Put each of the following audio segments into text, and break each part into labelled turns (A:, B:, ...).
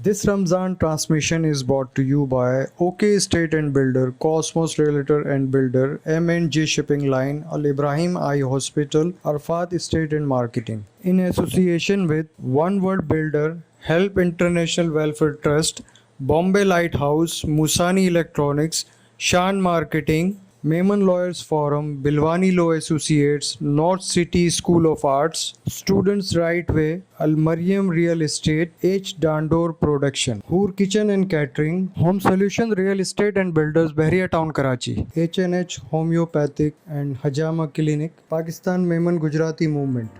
A: This Ramzan transmission is brought to you by OK Estate and Builder, Cosmos Realtor and Builder, M&G Shipping Line, Al Ibrahim Eye Hospital, Arfat Estate and Marketing. In association with One World Builder, Help International Welfare Trust, Bombay Lighthouse, Musani Electronics, Shan Marketing, Mehman Lawyers Forum, Bilwani Law Associates, North City School of Arts, Students Right Way, Al Mariam Real Estate, H. Dandor Production, Hoor Kitchen and Catering, Home Solution Real Estate and Builders, Bahria Town, Karachi, H&H Homeopathic and Hajama Clinic, Pakistan Mehman Gujarati Movement.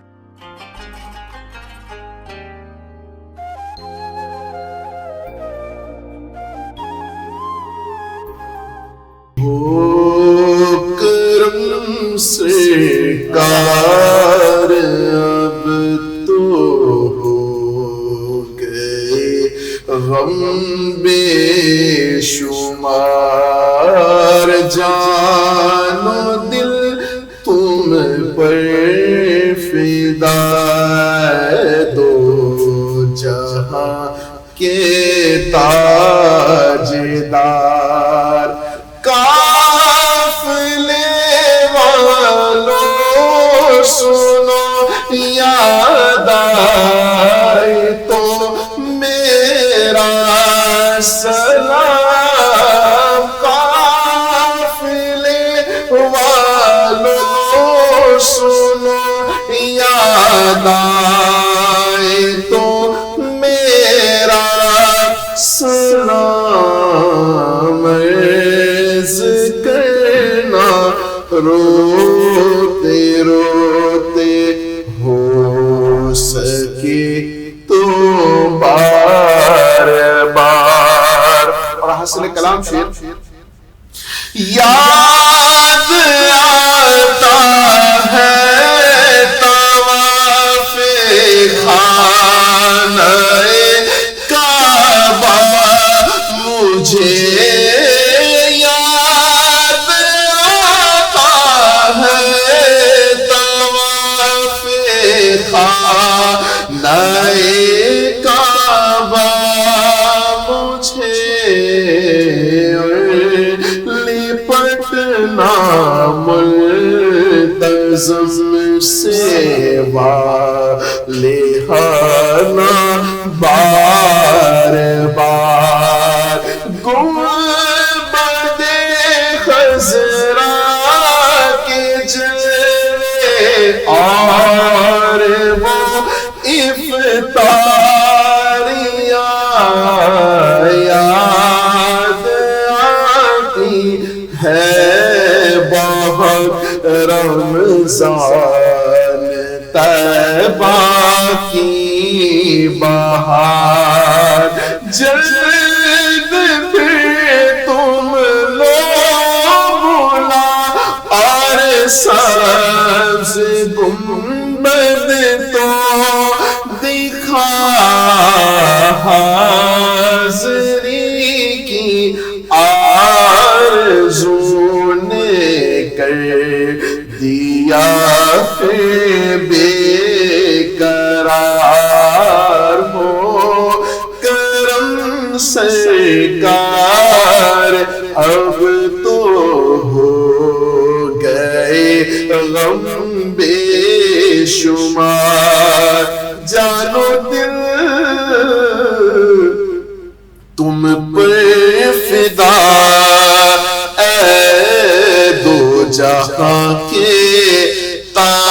B: کرم سے کار اب تو ہو گئے غم بے شمار جان و دل تم پر فدا دو جہاں کے تاجدار سنو یاد آئے تو میرا سلام قافلے والوں سنو یاد آئے تو میرا سلام عرض کرنا روتے روتے ہو سکے تو بار بار. اور حاصل کلام شعر یاد آتا ہے طواف خانہ کعبہ مجھے نئے کعبہ مجھے لپٹنا ملتزم سے والہانہ بار بار گنبد خضرا کے جلوے اور وہ افطاریاں یاد آتی ہے بہت رمضان طیبہ کی بہار جلد پھر تم لوگ بلا اور سبز گنبد تو دکھا حاضری کی آرزو نے کر دیا پھر بے قرار ہو کرم سرکار اب تو ہو گئے غم بے شمار جانو دل تم پر فدا اے دو جہاں کے تاجدار.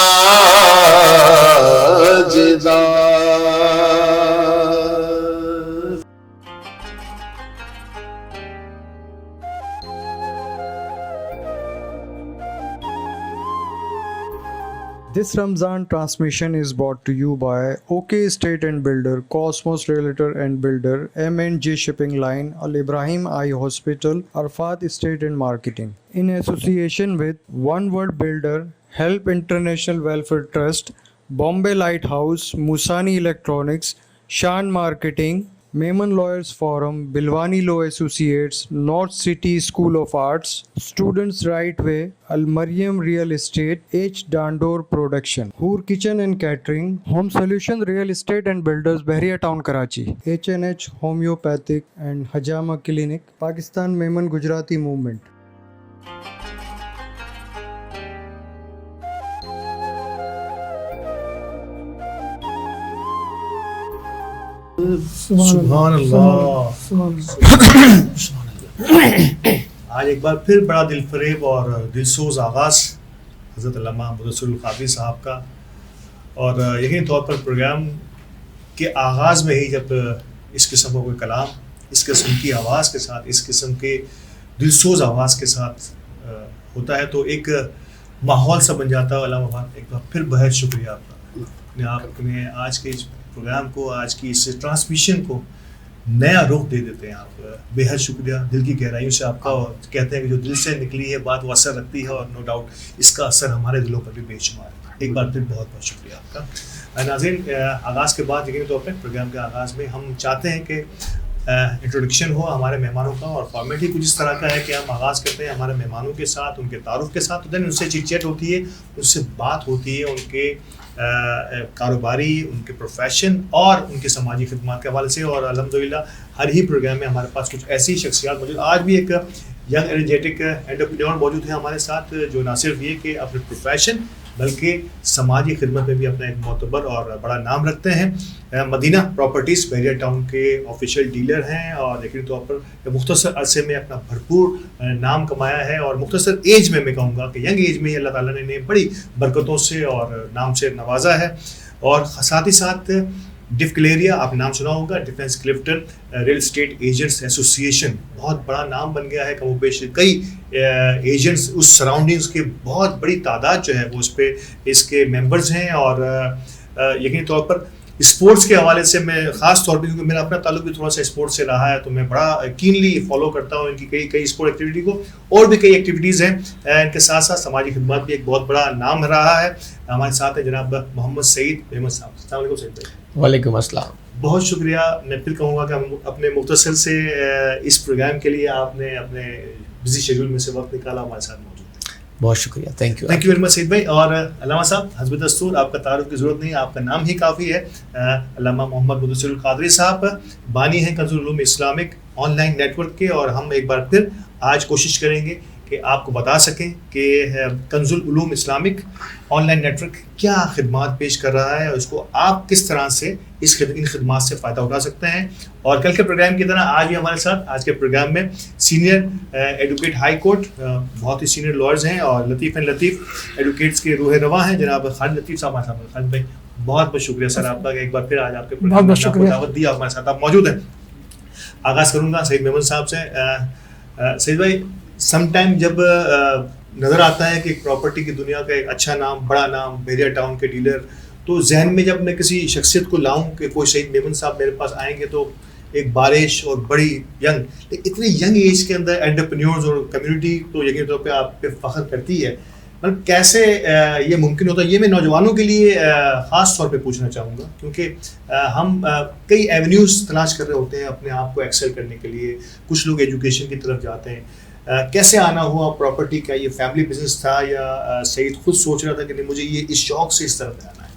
A: This Ramzan transmission is brought to you by OK Estate and Builder, Cosmos Realtor and Builder, M&G Shipping Line, Al Ibrahim Eye Hospital, Arfat Estate and Marketing. In association with One World Builder, Help International Welfare Trust, Bombay Lighthouse, Musani Electronics, Shan Marketing, Mehman Lawyers Forum, Bilwani Law Associates, North City School of Arts, Students Right Way, Al Mariam Real Estate, H. Dandor Production, Hoor Kitchen and Catering, Home Solution Real Estate and Builders, Bahria Town, Karachi, H&H Homeopathic and Hajama Clinic, Pakistan Mehman Gujarati Movement.
C: سبحان اللہ. آج ایک بار پھر بڑا دل فریب اور دلسوز آغاز حضرت علامہ مدثر القادری صاحب کا, اور یقینی طور پر پروگرام کے آغاز میں ہی جب اس قسم کا کوئی کلام اس قسم کی آواز کے ساتھ, اس قسم کے دلسوز آواز کے ساتھ ہوتا ہے تو ایک ماحول سا بن جاتا ہے. علامہ بات ایک بار پھر بہت شکریہ آپ کا, آپ نے آج کے اس پروگرام کو, آج کی اس ٹرانسمیشن کو نیا رخ دے دیتے ہیں آپ. بے حد شکریہ دل کی گہرائیوں سے آپ کا, اور کہتے ہیں کہ جو دل سے نکلی ہے بات وہ اثر رکھتی ہے, اور نو ڈاؤٹ اس کا اثر ہمارے دلوں پر بھی بے شمار ہے. ایک بار پھر بہت بہت شکریہ آپ کا. ناظرین, آغاز کے بعد یقینی طور پہ پروگرام کے آغاز میں ہم چاہتے ہیں کہ انٹروڈکشن ہو ہمارے مہمانوں کا, اور فارمیٹ ہی کچھ اس طرح کا ہے کہ ہم آغاز کرتے ہیں ہمارے مہمانوں کے ساتھ, ان کے تعارف کے ساتھ, دین ان سے چٹ چیٹ ہوتی ہے, ان سے بات ہوتی ہے ان کے کاروباری, ان کے پروفیشن اور ان کے سماجی خدمات کے حوالے سے. اور الحمدللہ ہر ہی پروگرام میں ہمارے پاس کچھ ایسی شخصیات موجود. آج بھی ایک ینگ انرجیٹک انٹرپرینور موجود ہے ہمارے ساتھ, جو نہ صرف یہ کہ اپنے پروفیشن بلکہ سماجی خدمت میں بھی اپنا ایک معتبر اور بڑا نام رکھتے ہیں. مدینہ پراپرٹیز بحریہ ٹاؤن کے آفیشیل ڈیلر ہیں, اور یقینی طور پر مختصر عرصے میں اپنا بھرپور نام کمایا ہے, اور مختصر ایج میں کہوں گا کہ ینگ ایج میں ہی اللہ تعالیٰ نے انہیں بڑی برکتوں سے اور نام سے نوازا ہے. اور ساتھ ہی ساتھ ڈف کلیریا, آپ نام سنا ہوگا, defence Clifton real estate agents association, بہت بڑا نام بن گیا ہے. کم و بیش کئی ایجنٹس اس سراؤنڈنگس کے بہت بڑی تعداد جو ہے وہ اس پہ اس کے ممبرز ہیں. اور یقینی طور پر اسپورٹس کے حوالے سے میں خاص طور پہ, کیونکہ میرا اپنا تعلق بھی تھوڑا سا اسپورٹس سے رہا ہے, تو میں بڑا کینلی فالو کرتا ہوں ان کی کئی اسپورٹ ایکٹیویٹی کو. اور بھی کئی ایکٹیویٹیز ہیں ان کے ساتھ ساتھ سماجی خدمات بھی ایک بہت بڑا نام رہا ہے. ہمارے ساتھ ہیں جناب محمد سعید احمد صاحب. السلام علیکم سعید بھائی.
D: وعلیکم السلام.
C: بہت شکریہ. میں پھر کہوں گا کہ ہم اپنے مختصر سے اس پروگرام کے لیے آپ نے اپنے بزی شیڈول میں سے وقت نکالا ہمارے ساتھ موجود.
D: بہت شکریہ, تھینک یو
C: ویری مچ سعید بھائی. اور علامہ صاحب, حسب دستور آپ کا تعارف کی ضرورت نہیں, آپ کا نام ہی کافی ہے. علامہ محمد مدثر القادری صاحب بانی ہیں Kanz ul-Uloom Islamic online network کے, اور ہم ایک بار پھر آج کوشش کریں گے کہ آپ کو بتا سکیں کہ Kanz ul-Uloom Islamic online network کیا خدمات پیش کر رہا ہے, اور اس کو آپ کس طرح سے ان خدمات سے فائدہ اٹھا سکتے ہیں. اور کل کے پروگرام کی طرح آج بھی ہمارے ساتھ آج کے پروگرام میں سینئر ایڈوکیٹ ہائی کورٹ, بہت ہی سینئر لائرز ہیں اور لطیف اینڈ لطیف ایڈوکیٹس کے روح رواں ہیں, جناب خالد لطیف صاحب ہمارے ساتھ. خالد بھائی بہت بہت شکریہ سر آپ کا کہ ایک بار پھر آج آپ کے پروگرام میں دعوت دی, ہمارے ساتھ آپ موجود ہیں. آغاز کروں گا سعید محمد صاحب سے. سعید بھائی, سم ٹائم جب نظر آتا ہے کہ ایک پراپرٹی کی دنیا کا ایک اچھا نام, بڑا نام, بحریہ ٹاؤن کے ڈیلر, تو ذہن میں جب میں کسی شخصیت کو لاؤں کہ کوئی سعید میمن صاحب میرے پاس آئیں گے تو ایک بارش اور بڑی ینگ, اتنے ینگ ایج کے اندر انٹرپرینیورز اور کمیونٹی تو یقینی طور پہ آپ پہ فخر کرتی ہے. مطلب کیسے یہ ممکن ہوتا ہے, یہ میں نوجوانوں کے لیے خاص طور پہ پوچھنا چاہوں گا, کیونکہ ہم کئی ایونیوز تلاش کر رہے ہوتے ہیں اپنے آپ کو ایکسل کرنے کے لیے. کچھ لوگ ایجوکیشن کی طرف جاتے ہیں. کیسے آنا ہوا پراپرٹی کا؟ یہ فیملی بزنس تھا یا سعید خود سوچ رہا تھا کہ نہیں مجھے یہ اس شوق سے اس طرف آنا ہے؟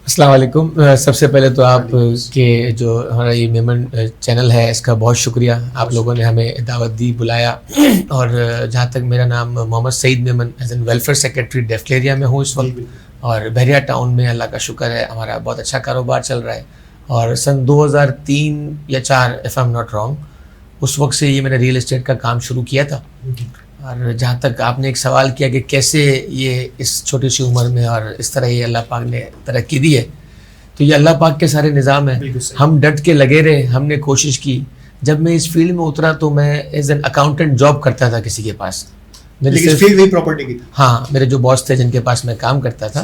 D: السلام علیکم. سب سے پہلے تو آپ کے جو ہمارا یہ میمن چینل ہے اس کا بہت شکریہ, آپ لوگوں نے ہمیں دعوت دی, بلایا. اور جہاں تک میرا نام Muhammad Saeed Memon as an welfare secretary deaf کلیریا میں ہوں اس وقت, اور بحریہ ٹاؤن میں اللہ کا شکر ہے ہمارا بہت اچھا کاروبار چل رہا ہے. اور سن 2003 یا 4 if I'm not wrong اس وقت سے یہ میں نے ریئل اسٹیٹ کا کام شروع کیا تھا. اور جہاں تک آپ نے ایک سوال کیا کہ کیسے یہ اس چھوٹی سی عمر میں اور اس طرح یہ اللہ پاک نے ترقی دی ہے, تو یہ اللہ پاک کے سارے نظام ہیں. ہم ڈٹ کے لگے رہے, ہم نے کوشش کی. جب میں اس فیلڈ میں اترا تو میں ایز این اکاؤنٹنٹ جاب کرتا تھا کسی کے پاس.
C: پراپرٹی کی,
D: ہاں, میرے جو باس تھے جن کے پاس میں کام کرتا تھا,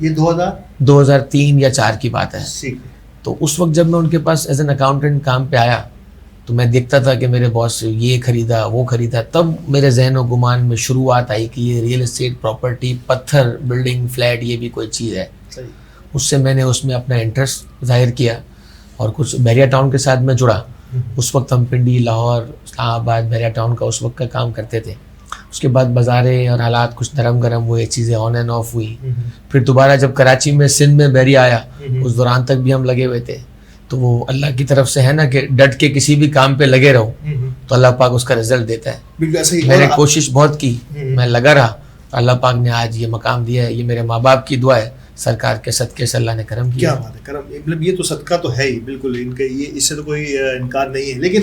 C: یہ
D: 2003 یا 4 کی بات ہے. تو اس وقت جب میں ان کے پاس ایز این اکاؤنٹنٹ کام پہ آیا تو میں دیکھتا تھا کہ میرے باس یہ خریدا وہ خریدا. تب میرے ذہن و گمان میں شروعات آئی کہ یہ ریئل اسٹیٹ پراپرٹی, پتھر, بلڈنگ, فلیٹ, یہ بھی کوئی چیز ہے. اس سے میں نے اس میں اپنا انٹرسٹ ظاہر کیا اور کچھ بحریہ ٹاؤن کے ساتھ میں جڑا. اس وقت ہم پنڈی، لاہور، اسلام آباد، بحریہ ٹاؤن کا اس وقت کا کام کرتے تھے. اس کے بعد بازاریں اور حالات کچھ نرم گرم ہوئے، چیزیں آن اینڈ آف ہوئی. پھر دوبارہ جب کراچی میں سندھ میں بحریہ آیا اس دوران تک بھی ہم لگے ہوئے تھے. تو وہ اللہ کی طرف سے ہے نا کہ ڈٹ کے کسی بھی کام پہ لگے رہو تو اللہ پاک اس کا رزلٹ دیتا ہے.
C: بالکل ایسا ہی.
D: میں نے کوشش بہت کی، میں لگا رہا، اللہ پاک نے آج یہ مقام دیا ہے. یہ میرے ماں باپ کی دعا ہے، سرکار کے صدقے سے اللہ نے کرم کیا.
C: کیا بات ہے، کرم. مطلب یہ تو صدقہ تو ہے ہی بالکل، ان کا یہ اس سے تو کوئی انکار نہیں ہے. لیکن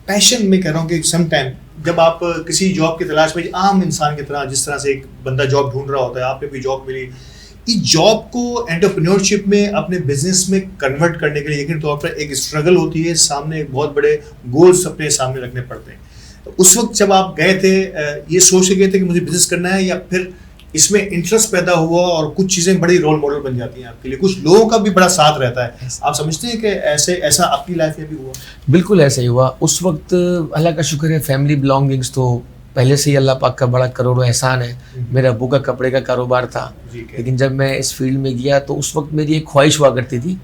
C: پیشن میں کہہ رہا ہوں کہ سم ٹائم جب آپ کسی جاب کی تلاش میں عام انسان کی طرح جس طرح سے ایک بندہ جاب ڈھونڈ رہا ہوتا ہے، آپ نے کوئی جاب ملی، اس جاب کو انٹرپرینیورشپ میں اپنے بزنس میں کنورٹ کرنے کے لیے یقینی طور پر ایک اسٹرگل ہوتی ہے، سامنے ایک بہت بڑے گولز اپنے سامنے رکھنے پڑتے ہیں. اس وقت جب آپ گئے تھے یہ سوچ کے گئے تھے کہ مجھے بزنس کرنا ہے، یا پھر اس میں انٹرسٹ پیدا ہوا اور کچھ چیزیں بڑی رول ماڈل بن جاتی ہیں آپ کے لیے، کچھ لوگوں کا بھی بڑا ساتھ رہتا ہے؟ آپ سمجھتے ہیں کہ ایسا آپ کی لائف میں بھی ہوا؟
D: بالکل ایسا ہی ہوا. اس وقت اللہ کا شکر ہے فیملی بلانگنگس تو پہلے سے ہی اللہ پاک کا بڑا کروڑوں احسان ہے. میرے ابو کا کپڑے کا کاروبار تھا، لیکن جب میں اس فیلڈ میں گیا تو اس وقت میری ایک خواہش ہوا کرتی تھی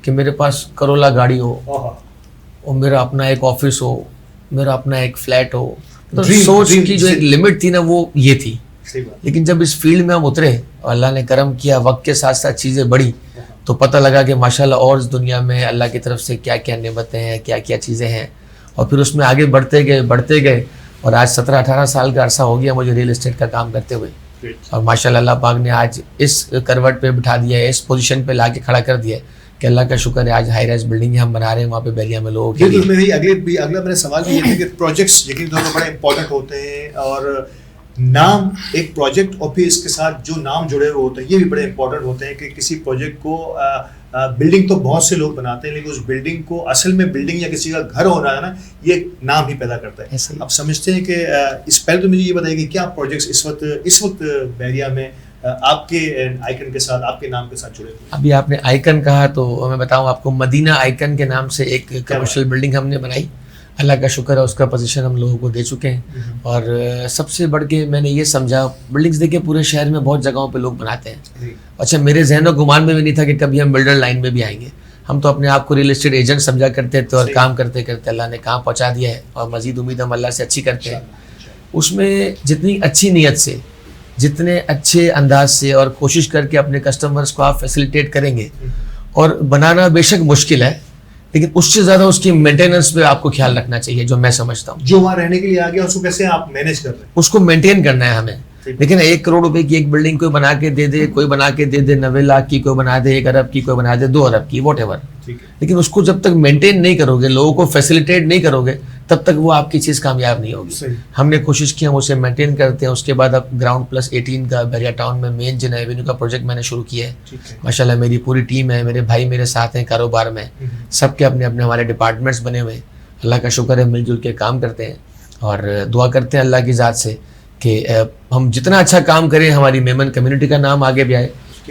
D: کہ میرے پاس کرولا گاڑی ہو اور میرا اپنا ایک آفس ہو، میرا اپنا ایک فلیٹ ہو. تو سوچ کی جو ایک لمٹ تھی نا وہ یہ تھی. لیکن جب اس فیلڈ میں ہم اترے اور اللہ نے کرم کیا، وقت کے ساتھ ساتھ چیزیں بڑھی تو پتہ لگا کہ ماشاءاللہ اور اس دنیا میں اللہ کی طرف سے کیا کیا نعمتیں ہیں، کیا کیا چیزیں ہیں. اور پھر اس میں آگے بڑھتے گئے اور آج 17-18 سال کا عرصہ ہو گیا مجھے ریل اسٹیٹ کا کام کرتے ہوئے. اور ماشاءاللہ اللہ پاک نے آج اس کروٹ پہ بٹھا دیا ہے، اس پوزیشن پہ لا کے کھڑا کر دیا ہے کہ اللہ کا شکر ہے آج ہائی رائز بلڈنگیں ہم بنا رہے ہیں وہاں پہ بحریہ میں لوگوں کے لیے.
C: اگلا میرا سوال بھی یہ تھا کہ پروجیکٹس یقینی طور پر بڑے امپورٹنٹ ہوتے ہیں، اور نام ایک پروجیکٹ اور پھر اس کے ساتھ جو نام جڑے ہوئے ہوتے ہیں یہ بھی بڑے امپورٹنٹ ہوتے ہیں کہ کسی پروجیکٹ کو بلڈنگ تو بہت سے لوگ بناتے ہیں لیکن اس بلڈنگ کو اصل میں بلڈنگ یا کسی کا گھر ہونا ہے نا، یہ ایک نام ہی پیدا کرتا ہے. آپ سمجھتے ہیں کہ اس پہلے تو مجھے یہ بتائیے کہ کیا پروجیکٹس اس وقت بحریہ میں آپ کے آئیکن کے ساتھ، آپ کے نام کے ساتھ جڑے ہوئے؟
D: ابھی آپ نے آئیکن کہا تو میں بتاؤں آپ کو، مدینہ آئیکن کے نام سے ایک کمرشل بلڈنگ ہم نے بنائی. اللہ کا شکر ہے اس کا پوزیشن ہم لوگوں کو دے چکے ہیں. اور سب سے بڑھ کے میں نے یہ سمجھا، بلڈنگز دیکھیں پورے شہر میں بہت جگہوں پہ لوگ بناتے ہیں. اچھا میرے ذہن و گمان میں بھی نہیں تھا کہ کبھی ہم بلڈر لائن میں بھی آئیں گے. ہم تو اپنے آپ کو ریل اسٹیٹ ایجنٹ سمجھا کرتے تھے اور کام کرتے کرتے اللہ نے کہاں پہنچا دیا ہے اور مزید امید ہم اللہ سے اچھی کرتے ہیں. اس میں جتنی اچھی نیت سے، جتنے اچھے انداز سے اور کوشش کر کے اپنے کسٹمرز کو آپ فیسیلیٹیٹ کریں گے، اور بنانا بے شک مشکل ہے لیکن اس سے زیادہ اس کی مینٹیننس پہ آپ کو خیال رکھنا چاہیے. جو میں سمجھتا ہوں
C: جو وہاں رہنے کے لیے آ گیا اس کو کیسے آپ مینیج کر رہے ہیں،
D: اس کو مینٹین کرنا ہے ہمیں. لیکن 1 کروڑ روپے کی ایک بلڈنگ کوئی بنا کے دے دے، کوئی بنا کے دے دے 90 لاکھ کی، کوئی بنا دے 1 ارب کی، کوئی بنا دے 2 ارب کی، واٹ ایور. لیکن اس کو جب تک مینٹین نہیں کرو گے، لوگوں کو فیسیلیٹیٹ نہیں کرو گے، تب تک وہ آپ کی چیز کامیاب نہیں ہوگی. ہم نے کوشش کی، ہم اسے مینٹین کرتے ہیں. اس کے بعد اب گراؤنڈ+18 کا بحریہ ٹاؤن میں مین جن ایونیو کا پروجیکٹ میں نے شروع کیا ہے. ماشاءاللہ میری پوری ٹیم ہے، میرے بھائی میرے ساتھ ہیں کاروبار میں، سب کے اپنے اپنے ہمارے ڈپارٹمنٹس بنے ہوئے ہیں. اللہ کا شکر ہے مل جل کے کام کرتے ہیں اور دعا کرتے ہیں اللہ کی ذات سے کہ ہم جتنا اچھا کام کریں ہماری میمن کمیونٹی کا نام آگے بھی آئے،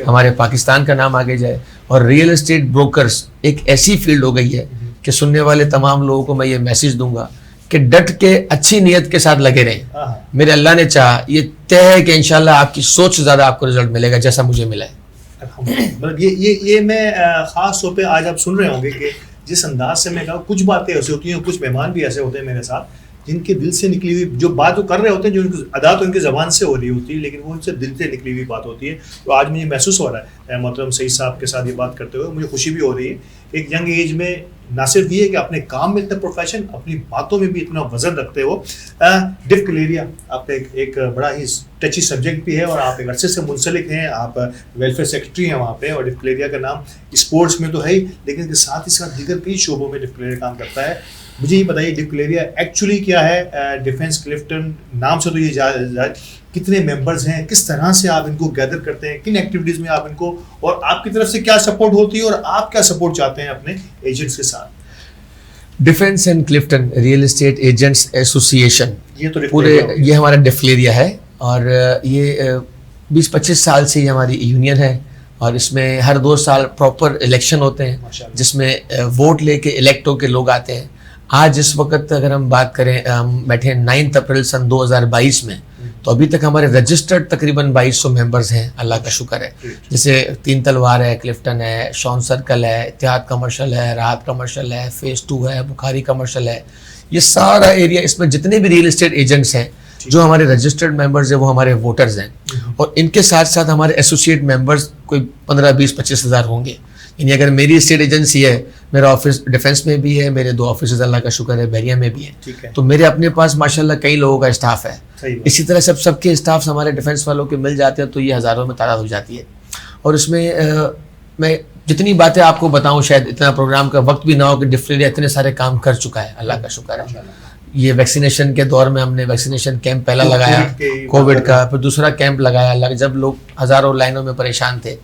D: ہمارے پاکستان کا نام آگے جائے. اور ریئل اسٹیٹ بروکرز ایک ایسی فیلڈ ہو گئی ہے کہ سننے والے تمام لوگوں کو میں یہ میسیج دوں گا کہ ڈٹ کے اچھی نیت کے ساتھ لگے رہیں. میرے اللہ نے چاہا، یہ طے ہے کہ انشاءاللہ آپ کی سوچ سے زیادہ آپ کو رزلٹ ملے گا جیسا مجھے ملا ہے.
C: مطلب یہ میں خاص طور پہ آج آپ سن رہے ہوں گے کہ جس انداز سے میں کہا، کچھ باتیں ایسی ہوتی ہیں، کچھ مہمان بھی ایسے ہوتے ہیں میرے ساتھ جن کے دل سے نکلی ہوئی جو بات وہ کر رہے ہوتے ہیں، جو ان کی ادا تو ان کی زبان سے ہو رہی ہوتی ہے لیکن وہ ان سے دل سے نکلی ہوئی بات ہوتی ہے. تو آج مجھے محسوس ہو رہا ہے محترم سعید صاحب کے ساتھ یہ بات کرتے ہوئے مجھے خوشی بھی ہو رہی ہے. ایک ینگ ایج میں نہ صرف یہ ہے کہ اپنے کام میں اتنا پروفیشن، اپنی باتوں میں بھی اتنا وزن رکھتے ہو. ڈف کلیریا آپ کا ایک بڑا ہی ٹچی سبجیکٹ بھی ہے اور آپ ایک عرصے سے منسلک ہیں، آپ ویلفیئر سیکرٹری ہیں وہاں پہ. اور ڈف کلیریا کا نام اسپورٹس میں تو ہے ہی لیکن کے ساتھ ہی ساتھ دیگر کئی شعبوں میں ڈف کلیریا کام کرتا ہے. مجھے یہ بتائیے ڈف کلیریا ایکچولی کیا ہے؟ ڈیفینس کلفٹن نام سے تو یہ کتنے ممبرز ہیں، کس طرح سے آپ ان کو گیدر کرتے ہیں، کن ایکٹیویٹیز میں آپ ان کو، اور آپ کی طرف سے کیا سپورٹ ہوتی ہے اور آپ کیا سپورٹ چاہتے ہیں اپنے ایجنٹس کے ساتھ؟
D: Defence and Clifton real estate agents association,
C: یہ تو
D: پورے یہ ہمارا ڈفلیریا ہے اور یہ 20-25 سال سے یہ ہماری یونین ہے. اور اس میں ہر 2 سال پراپر الیکشن ہوتے ہیں جس میں ووٹ لے کے الیکٹ ہو کے لوگ آتے ہیں. آج اس وقت اگر ہم بات کریں، ہم بیٹھے ہیں 9 اپریل سن 2022 میں تو ابھی تک ہمارے رجسٹرڈ تقریباً 2200 ممبرز ہیں, اللہ کا شکر ہے. جیسے 3 تلوار ہے, کلفٹن ہے, شون سرکل ہے, اتحاد کمرشل ہے, راحت کمرشل ہے, فیز 2 ہے, بخاری کمرشل ہے. یہ سارا ایریا, اس میں جتنے بھی ریئل اسٹیٹ ایجنٹس ہیں جو ہمارے رجسٹرڈ ممبرز ہیں وہ ہمارے ووٹرز ہیں, اور ان کے ساتھ ساتھ ہمارے ایسوسیٹ ممبرز کوئی 15, 20, 25 ہزار ہوں گے. یعنی اگر میری اسٹیٹ ایجنسی ہے, میرا آفس ڈیفینس میں بھی ہے, میرے 2 آفیسز اللہ کا شکر ہے بحریہ میں بھی ہیں, تو میرے اپنے پاس ماشاءاللہ کئی لوگوں کا اسٹاف ہے. اسی طرح سب کے اسٹاف ہمارے ڈیفینس والوں کے مل جاتے ہیں تو یہ ہزاروں میں تعداد ہو جاتی ہے. اور اس میں میں جتنی باتیں آپ کو بتاؤں شاید اتنا پروگرام کا وقت بھی نہ ہو کہ ڈفلیریا اتنے سارے کام کر چکا ہے, اللہ کا شکر ہے. یہ ویکسینیشن کے دور میں ہم نے ویکسینیشن کیمپ پہلا لگایا کووڈ کا, پھر دوسرا کیمپ لگایا جب لوگ ہزاروں لائنوں میں پریشان تھے.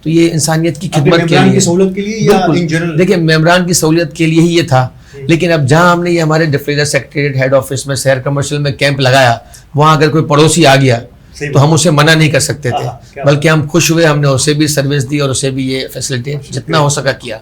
D: تو یہ انسانیت کی خدمت کے لیے,
C: سہولت کے لیے یا ان جنرل؟
D: دیکھیں ممبران کی سہولت کے لیے ہی یہ تھا, لیکن اب جہاں ہم نے یہ ہمارے ڈفلیریا سیکریٹریٹ ہیڈ آفس میں شہر کمرشل میں کیمپ لگایا, وہاں اگر کوئی پڑوسی آ گیا تو ہم اسے منع نہیں کر سکتے تھے, بلکہ ہم خوش ہوئے, ہم نے اسے بھی سروس دی اور اسے بھی یہ فیسلٹیٹ جتنا ہو سکا کیا.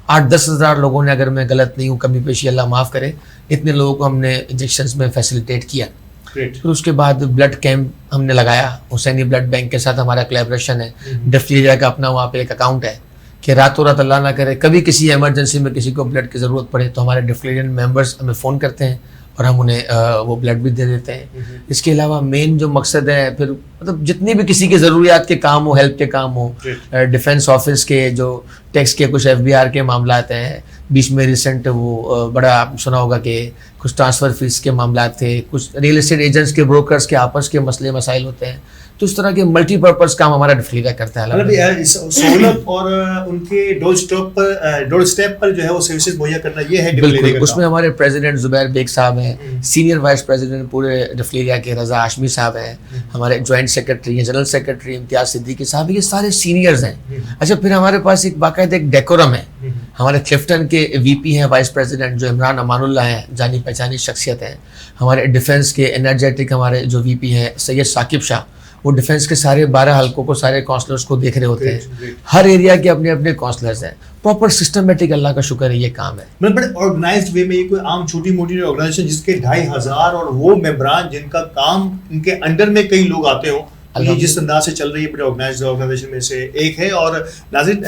D: 8-10 ہزار لوگوں نے, اگر میں غلط نہیں ہوں, کمی بیشی اللہ معاف کرے, اتنے لوگوں کو ہم نے انجیکشنز میں فیسلٹیٹ کیا. پھر اس کے بعد بلڈ کیمپ ہم نے لگایا, حسینی بلڈ بینک کے ساتھ ہمارا کولیبریشن ہے. ڈفلیریا کا اپنا وہاں پہ ایک اکاؤنٹ ہے کہ راتوں رات اللہ نہ کرے کبھی کسی ایمرجنسی میں کسی کو بلڈ کی ضرورت پڑے تو ہمارے ڈفلیرین ممبرس ہمیں فون کرتے ہیں اور ہم انہیں وہ بلڈ بھی دے دیتے ہیں. اس کے علاوہ مین جو مقصد ہے, پھر مطلب جتنی بھی کسی کی ضروریات کے کام ہو, ہیلپ کے کام ہو, ڈیفینس آفس کے جو ٹیکس کے کچھ FBR کے معاملات ہیں, بیچ میں ریسنٹ وہ بڑا آپ سنا ہوگا کہ کچھ ٹرانسفر فیس کے معاملات تھے, کچھ ریئل اسٹیٹ ایجنٹس کے بروکرز کے آپس کے مسئلے مسائل ہوتے ہیں, تو اس طرح کے ملٹی پرپز کام ہمارا ڈفلیریا کرتا ہے.
C: سہولت اور ان کے ڈور اسٹیپ پر جو ہے وہ سروسز مہیا کرنا, یہ ہے
D: بالکل. اس میں ہمارے پریزیڈنٹ زبیر بیگ صاحب ہیں, سینئر وائس پریزیڈنٹ پورے ڈفلیریا کے رضا ہاشمی صاحب ہیں, ہمارے جوائنٹ سیکرٹری ہیں, جنرل سیکرٹری امتیاز صدیقی صاحب, یہ سارے سینئرز ہیں. اچھا, پھر ہمارے پاس ایک باقاعدہ ایک ڈیکورم ہے. ہمارے کلفٹن کے VP ہیں وائس پریزیڈنٹ جو عمران امان اللہ ہیں, جانی پہچانی شخصیت ہیں. ہمارے ڈیفینس کے انرجیٹک ہمارے جو VP ہیں سید ثاقب شاہ, وہ ڈیفینس کے سارے 12 حلقوں کو, سارے کونسلرز کو دیکھ رہے ہوتے ہیں. ہر ایریا کے اپنے اپنے کونسلرز ہیں. پراپر سسٹمیٹک, اللہ کا شکر ہے, یہ کام ہے.
C: میں بڑے آرگنائزڈ وے میں, یہ کوئی عام چھوٹی موٹی آرگنائزیشن جس کے 2500 اور وہ ممبران جن کا کام ان کے انڈر میں کئی لوگ آتے ہوں, یہ جس انداز سے چل رہی ہے بڑے آرگنائزڈ آرگنائزیشن میں سے ایک ہے. اور ناظرین,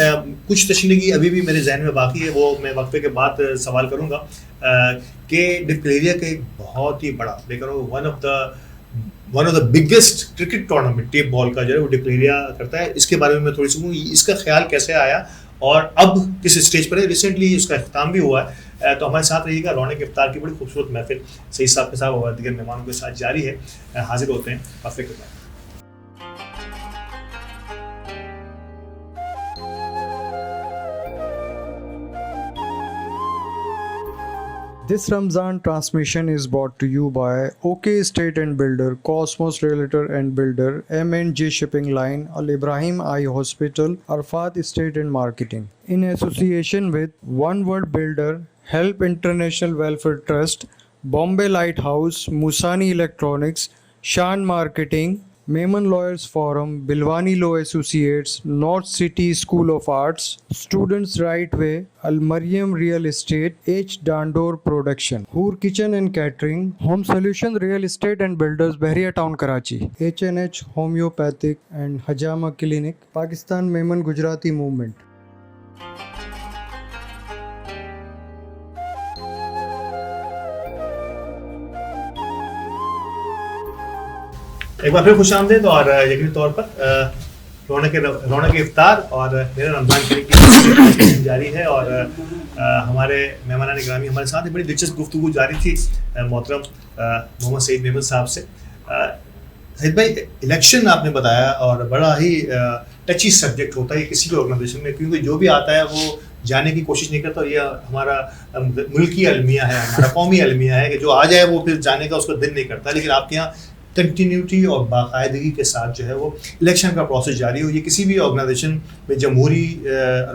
C: کچھ تشنیگی ابھی بھی میرے ذہن میں باقی ہے, وہ میں وقفے کے بعد سوال کروں گا کہ ڈفلیریا کا ایک بہت ہی بڑا, one of the biggest cricket tournament tape ball کا جو ہے وہ ڈکلیریا کرتا ہے. اس کے بارے میں میں تھوڑی سی کہوں, اس کا خیال کیسے آیا اور اب کس اسٹیج پر ہے؟ ریسنٹلی اس کا اختتام بھی ہوا ہے, تو ہمارے ساتھ رہیے گا. رونق افطار کی بڑی خوبصورت محفل سعید صاحب کے ساتھ اور دیگر مہمانوں کے ساتھ جاری ہے. حاضر ہوتے ہیں وقفے کے بعد.
A: This Ramzan transmission is brought to you by OK Estate and Builder, Cosmos Realtor and Builder, M&J Shipping Line, Al Ibrahim Eye Hospital, Arfat Estate and Marketing. In association with One World Builder, Help International Welfare Trust, Bombay Lighthouse, Musani Electronics, Shan Marketing, Mehman Lawyers Forum, Bilwani Law Associates, North City School of Arts, Students Right Way, Al Mariam Real Estate, H. Dandor Production, Hoor Kitchen and Catering, Home Solution Real Estate and Builders, Bahriya Town, Karachi, H&H Homeopathic and Hajama Clinic, Pakistan Mehman Gujarati Movement.
C: ایک بار پھر خوش آمدید, اور یقینی طور پر رونق افطار اور میرا رمضان شریف کی جاری ہے. اور ہمارے مہمان گرامی ہمارے ساتھ بڑی دلچسپ گفتگو جاری تھی محترم محمد سعید میمن صاحب سے. سعید بھائی, الیکشن آپ نے بتایا اور بڑا ہی ٹچی سبجیکٹ ہوتا ہے کسی بھی آرگنائزیشن میں, کیونکہ جو بھی آتا ہے وہ جانے کی کوشش نہیں کرتا. اور یہ ہمارا ملکی المیہ ہے, ہمارا قومی المیہ ہے کہ جو آ جائے وہ پھر جانے کا اس کا دل نہیں کرتا. لیکن آپ کے یہاں کنٹینیوٹی اور باقاعدگی کے ساتھ جو ہے وہ الیکشن کا پروسیس جاری ہو. یہ کسی بھی آرگنائزیشن میں جمہوری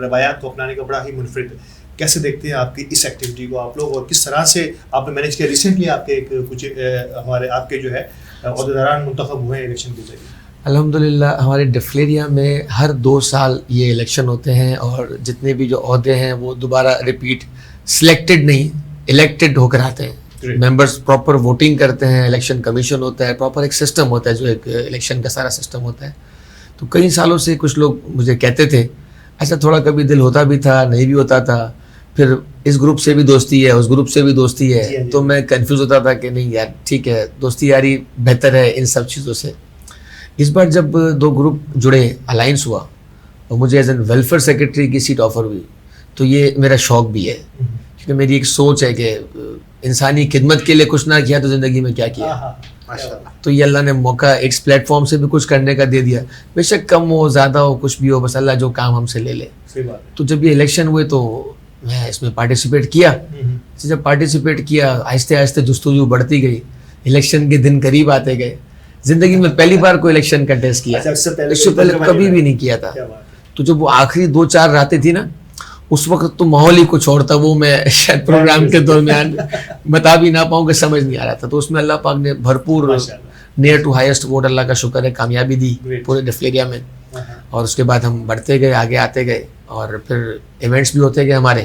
C: روایات کو اپنانے کا بڑا ہی منفرد ہے. کیسے دیکھتے ہیں آپ کی اس ایکٹیویٹی کو آپ لوگ, اور کس طرح سے آپ نے مینیج کیا؟ ریسنٹلی آپ کے کچھ آپ کے جو ہے عہدیداران منتخب ہوئے ہیں الیکشن کے ذریعے.
D: الحمدللہ ہمارے ڈفلیریا میں ہر 2 سال یہ الیکشن ہوتے ہیں, اور جتنے بھی جو عہدے ہیں وہ دوبارہ ریپیٹ, سلیکٹڈ نہیں, الیکٹڈ ہو کر آتے ہیں. ممبرس پراپر ووٹنگ کرتے ہیں, الیکشن کمیشن ہوتا ہے, پراپر ایک سسٹم ہوتا ہے جو ایک الیکشن کا سارا سسٹم ہوتا ہے. تو کئی سالوں سے کچھ لوگ مجھے کہتے تھے, ایسا تھوڑا کبھی دل ہوتا بھی تھا, نہیں بھی ہوتا تھا, پھر اس گروپ سے بھی دوستی ہے, اس گروپ سے بھی دوستی ہے, تو میں کنفیوز ہوتا تھا کہ نہیں یار ٹھیک ہے, دوستی یاری بہتر ہے ان سب چیزوں سے. اس بار جب 2 گروپ جڑے, الائنس ہوا اور مجھے ایز این ویلفیئر سیکرٹری کی سیٹ آفر ہوئی, تو یہ میرا شوق بھی ہے, کیونکہ میری ایک سوچ ہے کہ انسانی خدمت کے لیے کچھ نہ کیا تو زندگی میں کیا کیا. تو یہ اللہ نے موقع ایک پلیٹ فارم سے بھی کچھ کرنے کا دے دیا, بے شک کم ہو زیادہ ہو کچھ بھی ہو, بس اللہ جو کام ہم سے لے لے. تو جب یہ الیکشن ہوئے تو میں اس میں پارٹیسپیٹ کیا. جب پارٹیسپیٹ کیا آہستہ آہستہ جستجو بڑھتی گئی, الیکشن کے دن قریب آتے گئے. زندگی میں پہلی بار کوئی الیکشن کنٹیسٹ کیا, اس سے پہلے کبھی بھی نہیں کیا تھا. تو جب وہ آخری 2-4 راتیں تھی نا, اس وقت تو ماحول ہی کچھ اور تھا, وہ میں شاید پروگرام کے درمیان بتا بھی نہ پاؤں کہ سمجھ نہیں آ رہا تھا. تو اس میں اللہ پاک نے بھرپور نیئر ٹو ہائیسٹ ووٹ, اللہ کا شکر ہے, کامیابی دی پورے ڈفلیریا میں. اور اس کے بعد ہم بڑھتے گئے, آگے آتے گئے, اور پھر ایونٹس بھی ہوتے گئے ہمارے.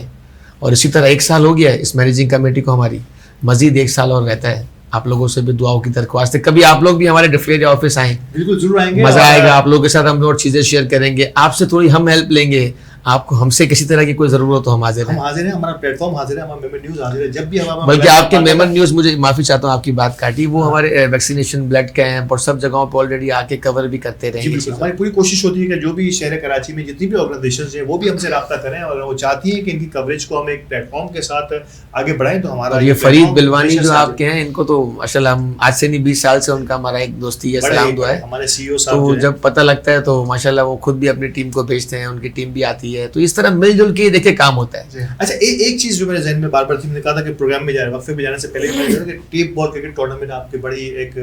D: اور اسی طرح 1 سال ہو گیا ہے اس مینیجنگ کمیٹی کو ہماری, مزید 1 سال اور رہتا ہے. آپ لوگوں سے بھی دعاؤں کی درخواست ہے, کبھی آپ لوگ بھی ہمارے ڈفلیریا آفس آئیں,
C: بالکل ضرور آئیں گے,
D: مزہ آئے گا. آپ لوگوں کے ساتھ ہم اور چیزیں شیئر کریں گے, آپ سے تھوڑی ہم ہیلپ لیں گے. آپ کو ہم سے کسی طرح کی کوئی ضرورت ہو ہم حاضر ہیں,
C: ہمارا پلیٹ فارم حاضر ہے, ہمارا میمن نیوز حاضر ہے. جب بھی ہم
D: بلکہ آپ کے میمن نیوز, مجھے معافی چاہتا ہوں آپ کی بات کاٹی, وہ ہمارے ویکسینیشن بلڈ کیمپ اور سب جگہوں پہ آلریڈی آ کے کور بھی کرتے رہیں گے.
C: ہماری پوری کوشش ہوتی ہے کہ جو بھی شہر کراچی میں جتنی بھی آرگنائزیشنز ہیں وہ بھی ہم سے رابطہ کریں, اور وہ چاہتی ہیں کہ ان کی کوریج کو ہم ایک پلیٹ فارم کے ساتھ آگے بڑھائیں. تو ہمارا
D: یہ فرید بلوانی جو آپ کے ہیں, ان کو تو ماشاءاللہ ہم آج سے نہیں 20 سال سے ان کا ہمارا ایک دوستی ہے, سلام دعا ہے.
C: ہمارے سی ای او صاحب
D: تو جب پتہ لگتا ہے تو ماشاءاللہ وہ خود بھی اپنی ٹیم کو بھیجتے ہیں, ان کی ٹیم بھی آتی ہے, تو اس طرح مل جل کے دیکھے کام ہوتا ہے.
C: اچھا ایک چیز جو میرے ذہن میں بار بار تھی, میں نے کہا تھا کہ پروگرام میں جائے وقفے میں جانے سے پہلے کہ ٹیپ بال کرکٹ ٹورنامنٹ آپ کی بڑی ایک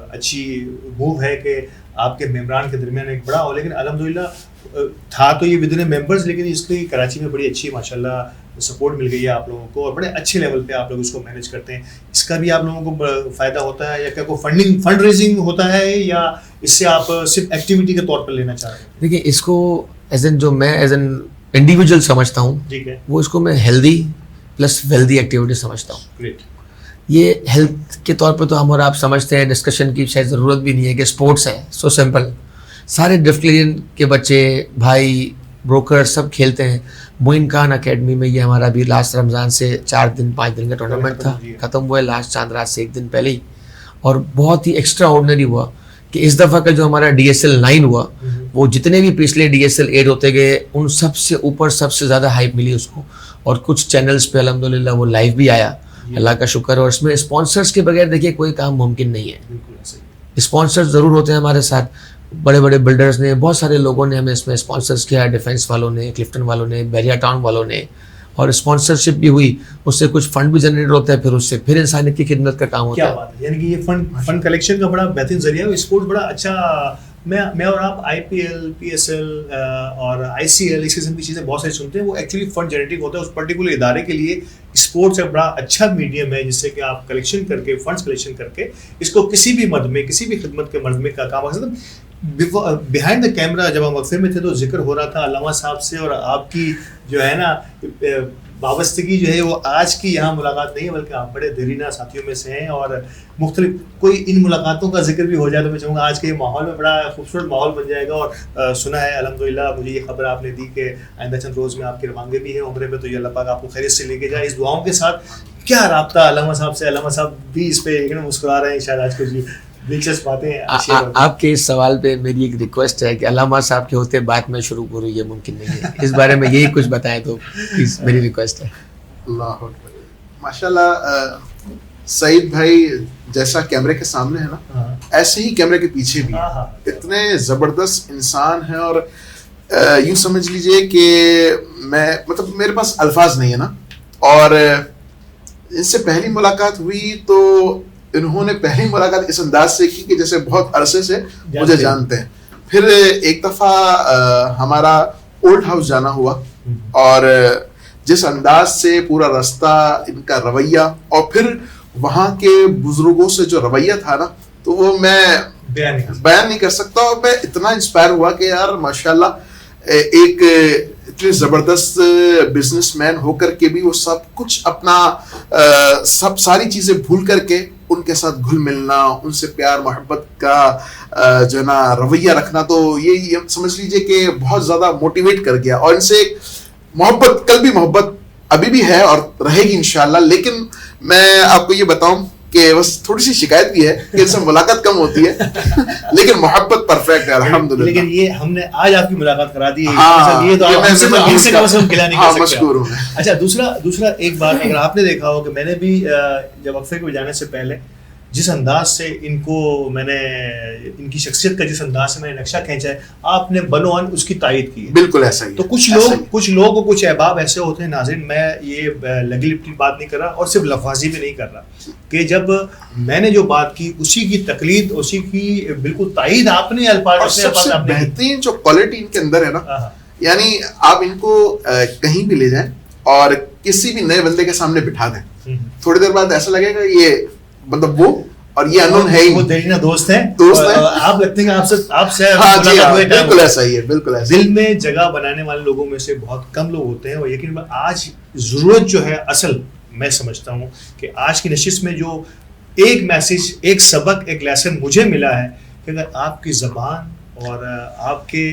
C: اچھی موو ہے کہ آپ کے ممبران کے درمیان ایک بڑا ہو, لیکن الحمدللہ تھا تو یہ ودن ممبرز, لیکن اس کی کراچی میں بڑی اچھی ماشاءاللہ سپورٹ مل گئی ہے آپ لوگوں کو, اور بڑے اچھے لیول پہ آپ لوگ اس کو مینیج کرتے ہیں. اس کا بھی آپ لوگوں کو فائدہ ہوتا ہے, یا کیا کوئی فنڈ ریزنگ ہوتا ہے, یا اس سے آپ صرف ایکٹیویٹی کے طور پر لینا چاہ رہے ہیں؟
D: دیکھیے اس کو ایز این جو میں ایز این انڈیویجول سمجھتا ہوں,
C: ٹھیک ہے,
D: وہ اس کو میں ہیلدی پلس ویلدی ایکٹیویٹی سمجھتا ہوں.
C: گریٹ.
D: یہ ہیلتھ کے طور پہ تو ہم اور آپ سمجھتے ہیں, ڈسکشن کی شاید ضرورت بھی نہیں ہے کہ اسپورٹس ہے, سو سمپل. سارے ڈفلیرین کے بچے بھائی بروکر سب کھیلتے ہیں. معین خان اکیڈمی میں یہ ہمارا بھی لاسٹ رمضان سے 4 دن 5 دن کا ٹورنامنٹ تھا, ختم ہوا ہے لاسٹ چاند رات سے 1 دن پہلے ہی. اور بہت ہی ایکسٹرا آرڈنری ہوا کہ اس دفعہ کا جو ہمارا DSL 9 ہوا, وہ جتنے بھی پچھلے DSL 8 ہوتے گئے ان سب سے اوپر سب سے زیادہ ہائپ ملی اس کو. اور کچھ چینلز پہ الحمدللہ وہ لائیو بھی آیا, اللہ کا شکر. اور اس میں اسپانسرز کے بغیر دیکھیے کوئی کام ممکن نہیں ہے. اسپانسرز ضرور ہوتے ہیں ہمارے ساتھ, بڑے بڑے بلڈرز نے, بہت سارے لوگوں نے ہمیں اس میں اسپانسرز کیا, ڈیفینس والوں نے, کلفٹن والوں نے, بیریا ٹاؤن والوں نے, اور اسپانسرشپ بھی ہوئی, اس سے کچھ فنڈ بھی جنریٹ ہوتا ہے, پھر اس سے پھر انسانیت کی خدمت کا کام ہوتا ہے.
C: کیا بات ہے, یعنی کہ یہ فنڈ کلیکشن کا بڑا بہترین ذریعہ ہے. اسپورٹ بڑا اچھا, میں اور آپ IPL, PSL اور ICL اس قسم کی چیزیں بہت ساری سنتے ہیں, وہ ایکچولی فنڈ جنریٹنگ ہوتا ہے اس پرٹیکولر ادارے کے لیے. اسپورٹس ایک بڑا اچھا میڈیم ہے جس سے کہ آپ کلیکشن کر کے, فنڈس کلیکشن کر کے اس کو کسی بھی مد میں, کسی بھی خدمت کے مرد میں کا کام آ سکتا ہے. بیہائنڈ دا کیمرہ جب ہم وقفے میں تھے تو ذکر ہو رہا تھا علامہ صاحب سے, اور آپ کی جو ہے نا وابستگی جو ہے وہ آج کی یہاں ملاقات نہیں ہے, بلکہ آپ بڑے دیرینہ ساتھیوں میں سے ہیں. اور مختلف کوئی ان ملاقاتوں کا ذکر بھی ہو جائے تو میں چاہوں گا آج کے یہ ماحول میں بڑا خوبصورت ماحول بن جائے گا. اور سنا ہے الحمدللہ, مجھے یہ خبر آپ نے دی کہ آئندہ چند روز میں آپ کے روانگے بھی ہیں عمرے میں, تو یہ اللہ پاک آپ کو خیریت سے لے کے جائے. اس دعاؤں کے ساتھ کیا رابطہ علامہ صاحب سے, علامہ صاحب بھی اس پہ مسکرا رہے ہیں شاید آج کو, جی دلچسپ باتیں ہیں.
D: آپ کے اس سوال پہ میری ایک ریکویسٹ ہے کہ علامہ صاحب کے ہوتے بات میں شروع کروں, یہ ممکن نہیں ہے. اس بارے میں یہی کچھ بتائیں تو پلیز, میری ریکویسٹ ہے.
B: اللہ ماشاءاللہ. سعید بھائی جیسا کیمرے کے سامنے ہے نا, ایسے ہی کیمرے کے پیچھے بھی اتنے زبردست انسان ہیں. اور یوں سمجھ لیجئے کہ میں مطلب میرے پاس الفاظ نہیں ہے نا. اور ان سے پہلی ملاقات ہوئی تو انہوں نے پہلی ملاقات اس انداز سے کی کہ جیسے بہت عرصے سے مجھے جانتے ہیں. پھر ایک دفعہ ہمارا اولڈ ہاؤس جانا ہوا, اور جس انداز سے پورا راستہ ان کا رویہ, اور پھر وہاں کے بزرگوں سے جو رویہ تھا نا, تو وہ میں بیان نہیں کر سکتا. اور میں اتنا انسپائر ہوا کہ یار ماشاءاللہ ایک اتنے زبردست بزنس مین ہو کر کے بھی وہ سب کچھ اپنا سب ساری چیزیں بھول کر کے ان کے ساتھ گھل ملنا, ان سے پیار محبت کا جو ہے نا رویہ رکھنا, تو یہ سمجھ لیجئے کہ بہت زیادہ موٹیویٹ کر گیا. اور ان سے ایک محبت, کل بھی محبت ابھی بھی ہے اور رہے گی انشاءاللہ. لیکن میں آپ کو یہ بتاؤں کہ بس تھوڑی سی شکایت بھی ہے کہ ان سے ملاقات کم ہوتی ہے, لیکن محبت پرفیکٹ ہے الحمدللہ.
C: لیکن یہ ہم نے آج آپ کی ملاقات کرا دی,
B: ہاں,
C: یہ تو آپ سے کم سے کم گلا نہیں کر سکتے.
B: مشکور ہوں.
C: اچھا, دوسرا ایک بات اگر آپ نے دیکھا ہو کہ میں نے بھی جب وقفے کو جانے سے پہلے جس انداز سے ان کو میں نے ان کی شخصیت کا جس انداز سے میں نے نقشہ کھینچا ہے, آپ نے بنوان اس کی تائید کی ہے.
B: بالکل ایسا ہی.
C: تو کچھ لوگ کو کچھ احباب ایسے ہوتے ہیں, ناظرین میں یہ لگی لپٹی بات نہیں کر رہا اور صرف لفاظی بھی نہیں کر رہا, کہ جب میں نے جو بات کی اسی کی تقلید, اسی کی بالکل تائید آپ نے الفاظ.
B: سب سے بہترین جو کوالٹی ان کے اندر ہے نا, یعنی آپ ان کو کہیں بھی لے جائیں اور کسی بھی نئے بندے کے سامنے بٹھا دیں, تھوڑی دیر بعد ایسا لگے گا یہ مطلب وہ اور یہ انون ہے ہی,
C: وہ دیرینہ دوست ہیں. آپ لگتے ہیں کہ آپ سے
B: بالکل ایسا ہی ہے. بالکل ایسا.
C: دل میں جگہ بنانے والے لوگوں میں سے بہت کم لوگ ہوتے ہیں, اور یقین آج ضرورت جو ہے اصل میں سمجھتا ہوں کہ آج کی نشست میں جو ایک میسج, ایک سبق, ایک لیسن مجھے ملا ہے کہ اگر آپ کی زبان اور آپ کے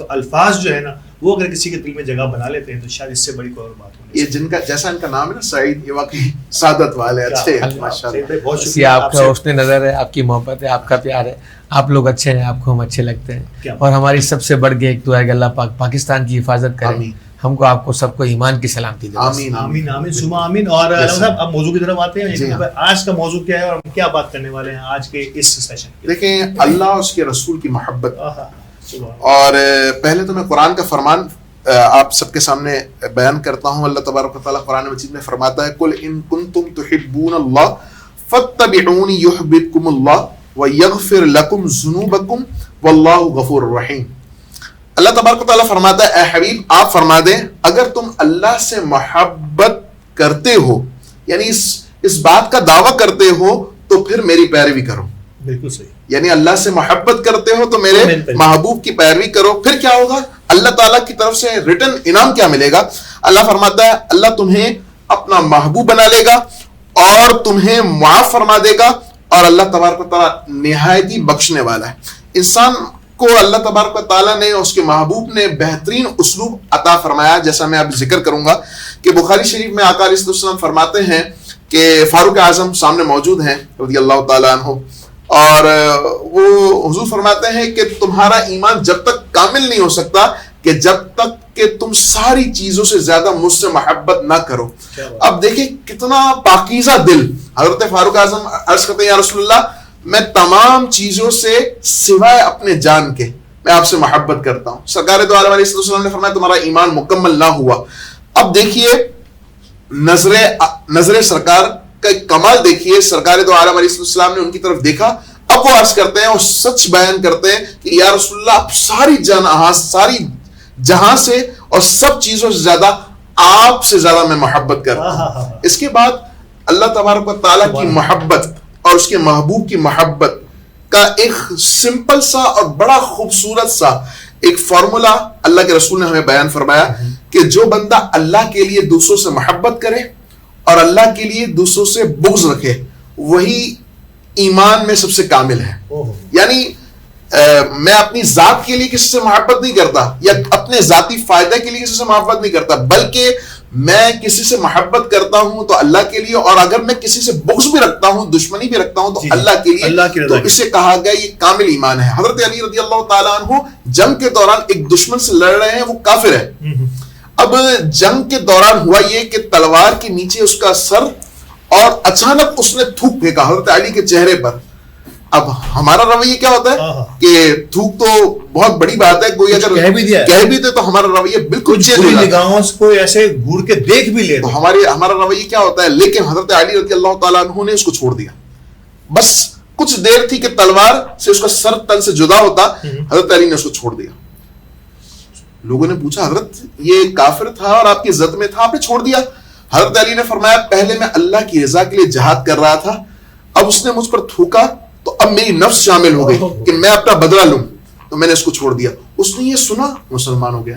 C: الفاظ جو ہے نا وہ اگر کسی کے دل میں جگہ بنا لیتے ہیں تو شاید اس سے بڑی کوئی اور بات ہونی.
B: یہ جن کا جیسا ان کا نام ہے نا سعید, یہ واقعی سعادت والے اچھے ہیں ماشاءاللہ.
C: بہت شکریہ.
D: آپ کا حسن نظر ہے, آپ کی محبت ہے, آپ کا پیار ہے, آپ لوگ اچھے ہیں, آپ کو ہم اچھے لگتے ہیں, اور ہماری سب سے بڑھ کے ایک دعا ہے کہ اللہ پاک پاکستان کی حفاظت کرے, ہم کو آپ کو سب کو ایمان کی سلامتی دے.
B: آمین
C: آمین آمین ثم آمین. اور صاحب اب موضوع کی طرف آتے ہیں. آج کا موضوع کیا ہے اور ہم کیا بات کرنے والے ہیں آج کے اس سیشن میں؟
B: دیکھیں, اللہ اس کے رسول کی محبت, اور پہلے تو میں قرآن کا فرمان آپ سب کے سامنے بیان کرتا ہوں. اللہ تبارک و تعالیٰ قرآن مجید میں فرماتا ہے, قل ان کنتم تحبون اللہ فاتبعونی یحببکم اللہ ویغفر لکم ذنوبکم واللہ غفور الرحیم. اللہ تبارک و تعالیٰ فرماتا ہے, اے حبیب آپ فرما دیں اگر تم اللہ سے محبت کرتے ہو, یعنی اس بات کا دعویٰ کرتے ہو تو پھر میری پیروی کرو.
C: بالکل صحیح.
B: یعنی اللہ سے محبت کرتے ہو تو میرے محبوب کی پیروی کرو. پھر کیا ہوگا, اللہ تعالیٰ کی طرف سے ریٹرن انعام کیا ملے گا؟ اللہ فرماتا ہے اللہ تمہیں اپنا محبوب بنا لے گا اور تمہیں معاف فرما دے گا, اور اللہ تبارک و تعالیٰ نہایت ہی بخشنے والا ہے. انسان کو اللہ تبارک و تعالیٰ نے, اس کے محبوب نے بہترین اسلوب عطا فرمایا, جیسا میں اب ذکر کروں گا کہ بخاری شریف میں آقا علیہ السلام فرماتے ہیں کہ فاروق اعظم سامنے موجود ہیں رضی اللہ تعالیٰ عنہ, اور وہ حضور فرماتے ہیں کہ تمہارا ایمان جب تک کامل نہیں ہو سکتا کہ جب تک کہ تم ساری چیزوں سے زیادہ مجھ سے محبت نہ کرو. اب دیکھیں کتنا پاکیزہ دل. حضرت فاروق اعظم عرض کرتے ہیں یا رسول اللہ میں تمام چیزوں سے سوائے اپنے جان کے میں آپ سے محبت کرتا ہوں. سرکار دو عالم علیہ السلام نے فرمایا تمہارا ایمان مکمل نہ ہوا. اب دیکھیے نظر سرکار کا ایک کمال دیکھیے, سرکار دو عالم علیہ السلام نے ان کی طرف دیکھا, اب وہ عرض کرتے ہیں اور سچ بیان کرتے ہیں کہ یا رسول اللہ آپ ساری جہاں سے اور سب چیزوں سے زیادہ آپ سے زیادہ میں محبت کرتا ہوں. اس کے بعد اللہ تبارک و تعالیٰ کی محبت اور اس کے محبوب کی محبت کا ایک سمپل سا اور بڑا خوبصورت سا ایک فارمولا اللہ کے رسول نے ہمیں بیان فرمایا کہ جو بندہ اللہ کے لیے دوسروں سے محبت کرے اور اللہ کے لیے دوسروں سے بغض رکھے وہی ایمان میں سب سے کامل ہے. یعنی میں اپنی ذات کے لیے کسی سے محبت نہیں کرتا یا اپنے ذاتی فائدے کے لیے کسی سے محبت نہیں کرتا, بلکہ میں کسی سے محبت کرتا ہوں تو اللہ کے لیے, اور اگر میں کسی سے بغض بھی رکھتا ہوں, دشمنی بھی رکھتا ہوں تو اللہ کے لیے, تو اسے کہا گیا یہ کامل ایمان ہے. حضرت علی رضی اللہ تعالیٰ عنہ جنگ کے دوران ایک دشمن سے لڑ رہے ہیں, وہ کافر ہے. اب جنگ کے دوران ہوا یہ کہ تلوار کے نیچے اس کا سر, اور اچانک اس نے تھوک پھینکا حضرت علی کے چہرے پر. اب ہمارا رویہ کیا ہوتا ہے کہ تھوک تو بہت بڑی بات ہے, کوئی اگر کہہ بھی دے تو ہمارا رویہ بالکل چینج ہو جاتا ہے,
C: کوئی ایسے گھور کے دیکھ بھی لے
B: تو ہمارا رویہ کیا ہوتا ہے. لیکن حضرت علی رضی اللہ تعالیٰ عنہ نے اس کو چھوڑ دیا. بس کچھ دیر تھی کہ تلوار سے اس کا سر تن سے جدا ہوتا, حضرت علی نے اس کو چھوڑ دیا. لوگوں نے پوچھا حضرت یہ کافر تھا اور آپ کی عزت میں تھا, آپ نے چھوڑ دیا؟ حضرت علی نے فرمایا پہلے میں اللہ کی رضا کے لیے جہاد کر رہا تھا, اب اس نے مجھ پر تھوکا تو اب میری نفس شامل ہو گئی کہ میں اپنا بدلہ لوں, تو میں نے اس کو چھوڑ دیا. اس نے یہ سنا مسلمان ہو گیا.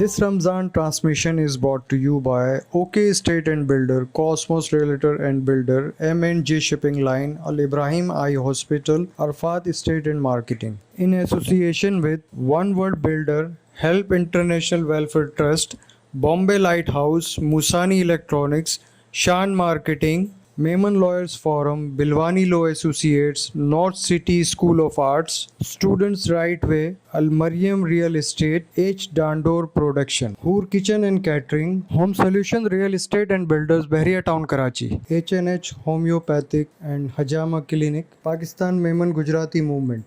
A: This Ramzan transmission is brought to you by OK Estate and Builder, Cosmos Realtor and Builder, M&J Shipping Line, Al Ibrahim Eye Hospital, Arfat Estate and Marketing. In association with One World Builder, Help International Welfare Trust, Bombay Lighthouse, Musani Electronics, Shan Marketing, Mehman Lawyers Forum, Bilwani Law Associates, North City School of Arts, Students Right Way, Al Mariam Real Estate, H. Dandor Production, Hoor Kitchen and Catering, Home Solution Real Estate and Builders, Bahria Town, Karachi, H&H Homeopathic and Hajama Clinic, Pakistan Mehman Gujarati Movement.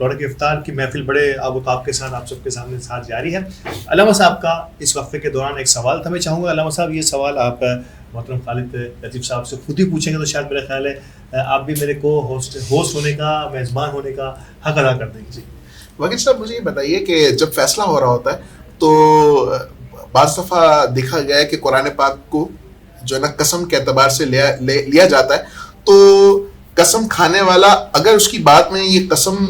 C: رونق افطار کی محفل بڑے آب و تاب کے ساتھ آپ سب کے سامنے ساتھ جاری ہے. علامہ صاحب کا اس وقفے کے دوران ایک سوال تھا, میں چاہوں گا علامہ صاحب یہ سوال آپ محترم خالد لطیف صاحب سے خود ہی پوچھیں گے تو شاید میرا خیال ہے آپ بھی میرے کو ہوسٹ ہونے کا, میزبان ہونے کا حق ادا کر دیں گے.
B: وکیل صاحب مجھے یہ بتائیے کہ جب فیصلہ ہو رہا ہوتا ہے تو بعض دفعہ دیکھا گیا ہے کہ قرآن پاک کو جو ہے نا قسم کے اعتبار سے لیا جاتا ہے, تو قسم کھانے والا اگر اس کی بات میں یہ قسم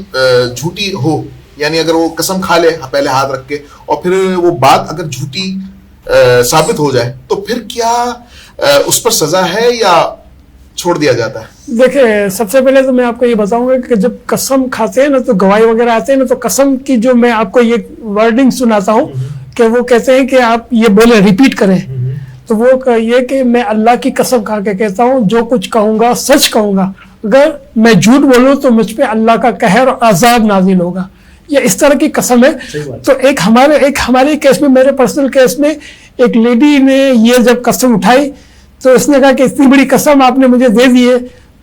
B: جھوٹی ہو, یعنی اگر وہ قسم کھا لے پہلے ہاتھ رکھ کے اور پھر وہ بات اگر جھوٹی ثابت ہو جائے تو پھر کیا اس پر سزا ہے یا چھوڑ دیا جاتا ہے؟
E: دیکھیں سب سے پہلے تو میں آپ کو یہ بتاؤں گا کہ جب قسم کھاتے ہیں نا تو گواہی وغیرہ آتے ہیں نا تو قسم کی جو میں آپ کو یہ ورڈنگ سناتا ہوں کہ وہ کہتے ہیں کہ آپ یہ بولیں ریپیٹ کریں, تو وہ یہ کہ میں اللہ کی قسم کھا کے کہتا ہوں جو کچھ کہوں گا سچ کہوں گا, اگر میں جھوٹ بولوں تو مجھ پہ اللہ کا قہر اور عذاب نازل ہوگا. یہ اس طرح کی قسم ہے. تو ایک ہمارے کیس میں, میرے پرسنل کیس میں ایک لیڈی نے یہ جب قسم اٹھائی تو اس نے کہا کہ اتنی بڑی قسم آپ نے مجھے دے دی ہے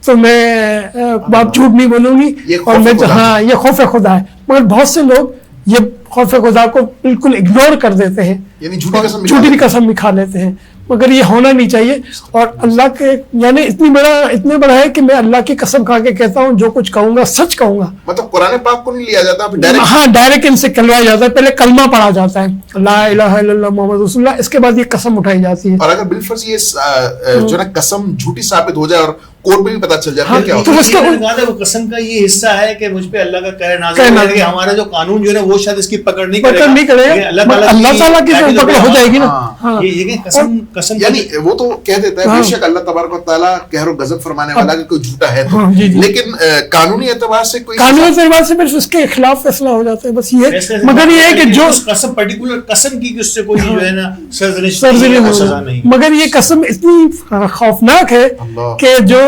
E: تو میں آپ جھوٹ نہیں بولوں گی, اور میں ہاں یہ خوف خدا ہے. مگر بہت سے لوگ یہ خوف خدا کو بالکل اگنور کر دیتے ہیں,
B: یعنی جھوٹی
E: قسم بھی کھا لیتے ہیں, مگر یہ ہونا نہیں چاہیے. اور اللہ کے یعنی اتنے بڑا ہے کہ میں اللہ کی قسم کھا کے کہتا ہوں جو کچھ کہوں گا سچ کہوں گا.
B: مطلب قرآن پاک کو نہیں لیا جاتا,
E: ہاں ڈائریکٹ ان سے کہلوایا جاتا ہے, پہلے کلمہ پڑھا جاتا ہے لا الہ الا اللہ محمد رسول اللہ, اس کے بعد یہ قسم اٹھائی جاتی ہے.
B: اور اگر بالفرض یہ جو نا قسم جھوٹی ثابت ہو جائے اور کورٹ میں بھی پتہ چل جاتا ہے کیا ہوتا
C: ہے, وہ قسم کا یہ حصہ ہے کہ مجھ پہ اللہ کا قہر نازل ہے, ہمارا جو قانون جو ہے وہ شاید اس کی پکڑ نہیں کرے گا,
E: اللہ تعالیٰ کی پکڑ ہو جائے گی نا.
C: قسم
B: یعنی وہ تو کہہ دیتا ہے بے شک اللہ تبارک و تعالیٰ قہر و غضب فرمانے والا کہ کوئی جھوٹا ہے, لیکن قانونی اعتبار سے
E: صرف اس کے خلاف فیصلہ ہو جاتا ہے بس یہ. مگر یہ ہے کہ جو
C: قسم پرٹیکولر قسم کی اس سے کوئی جو ہے نا سرزنش
E: نہیں, مگر یہ قسم اتنی خوفناک ہے کہ جو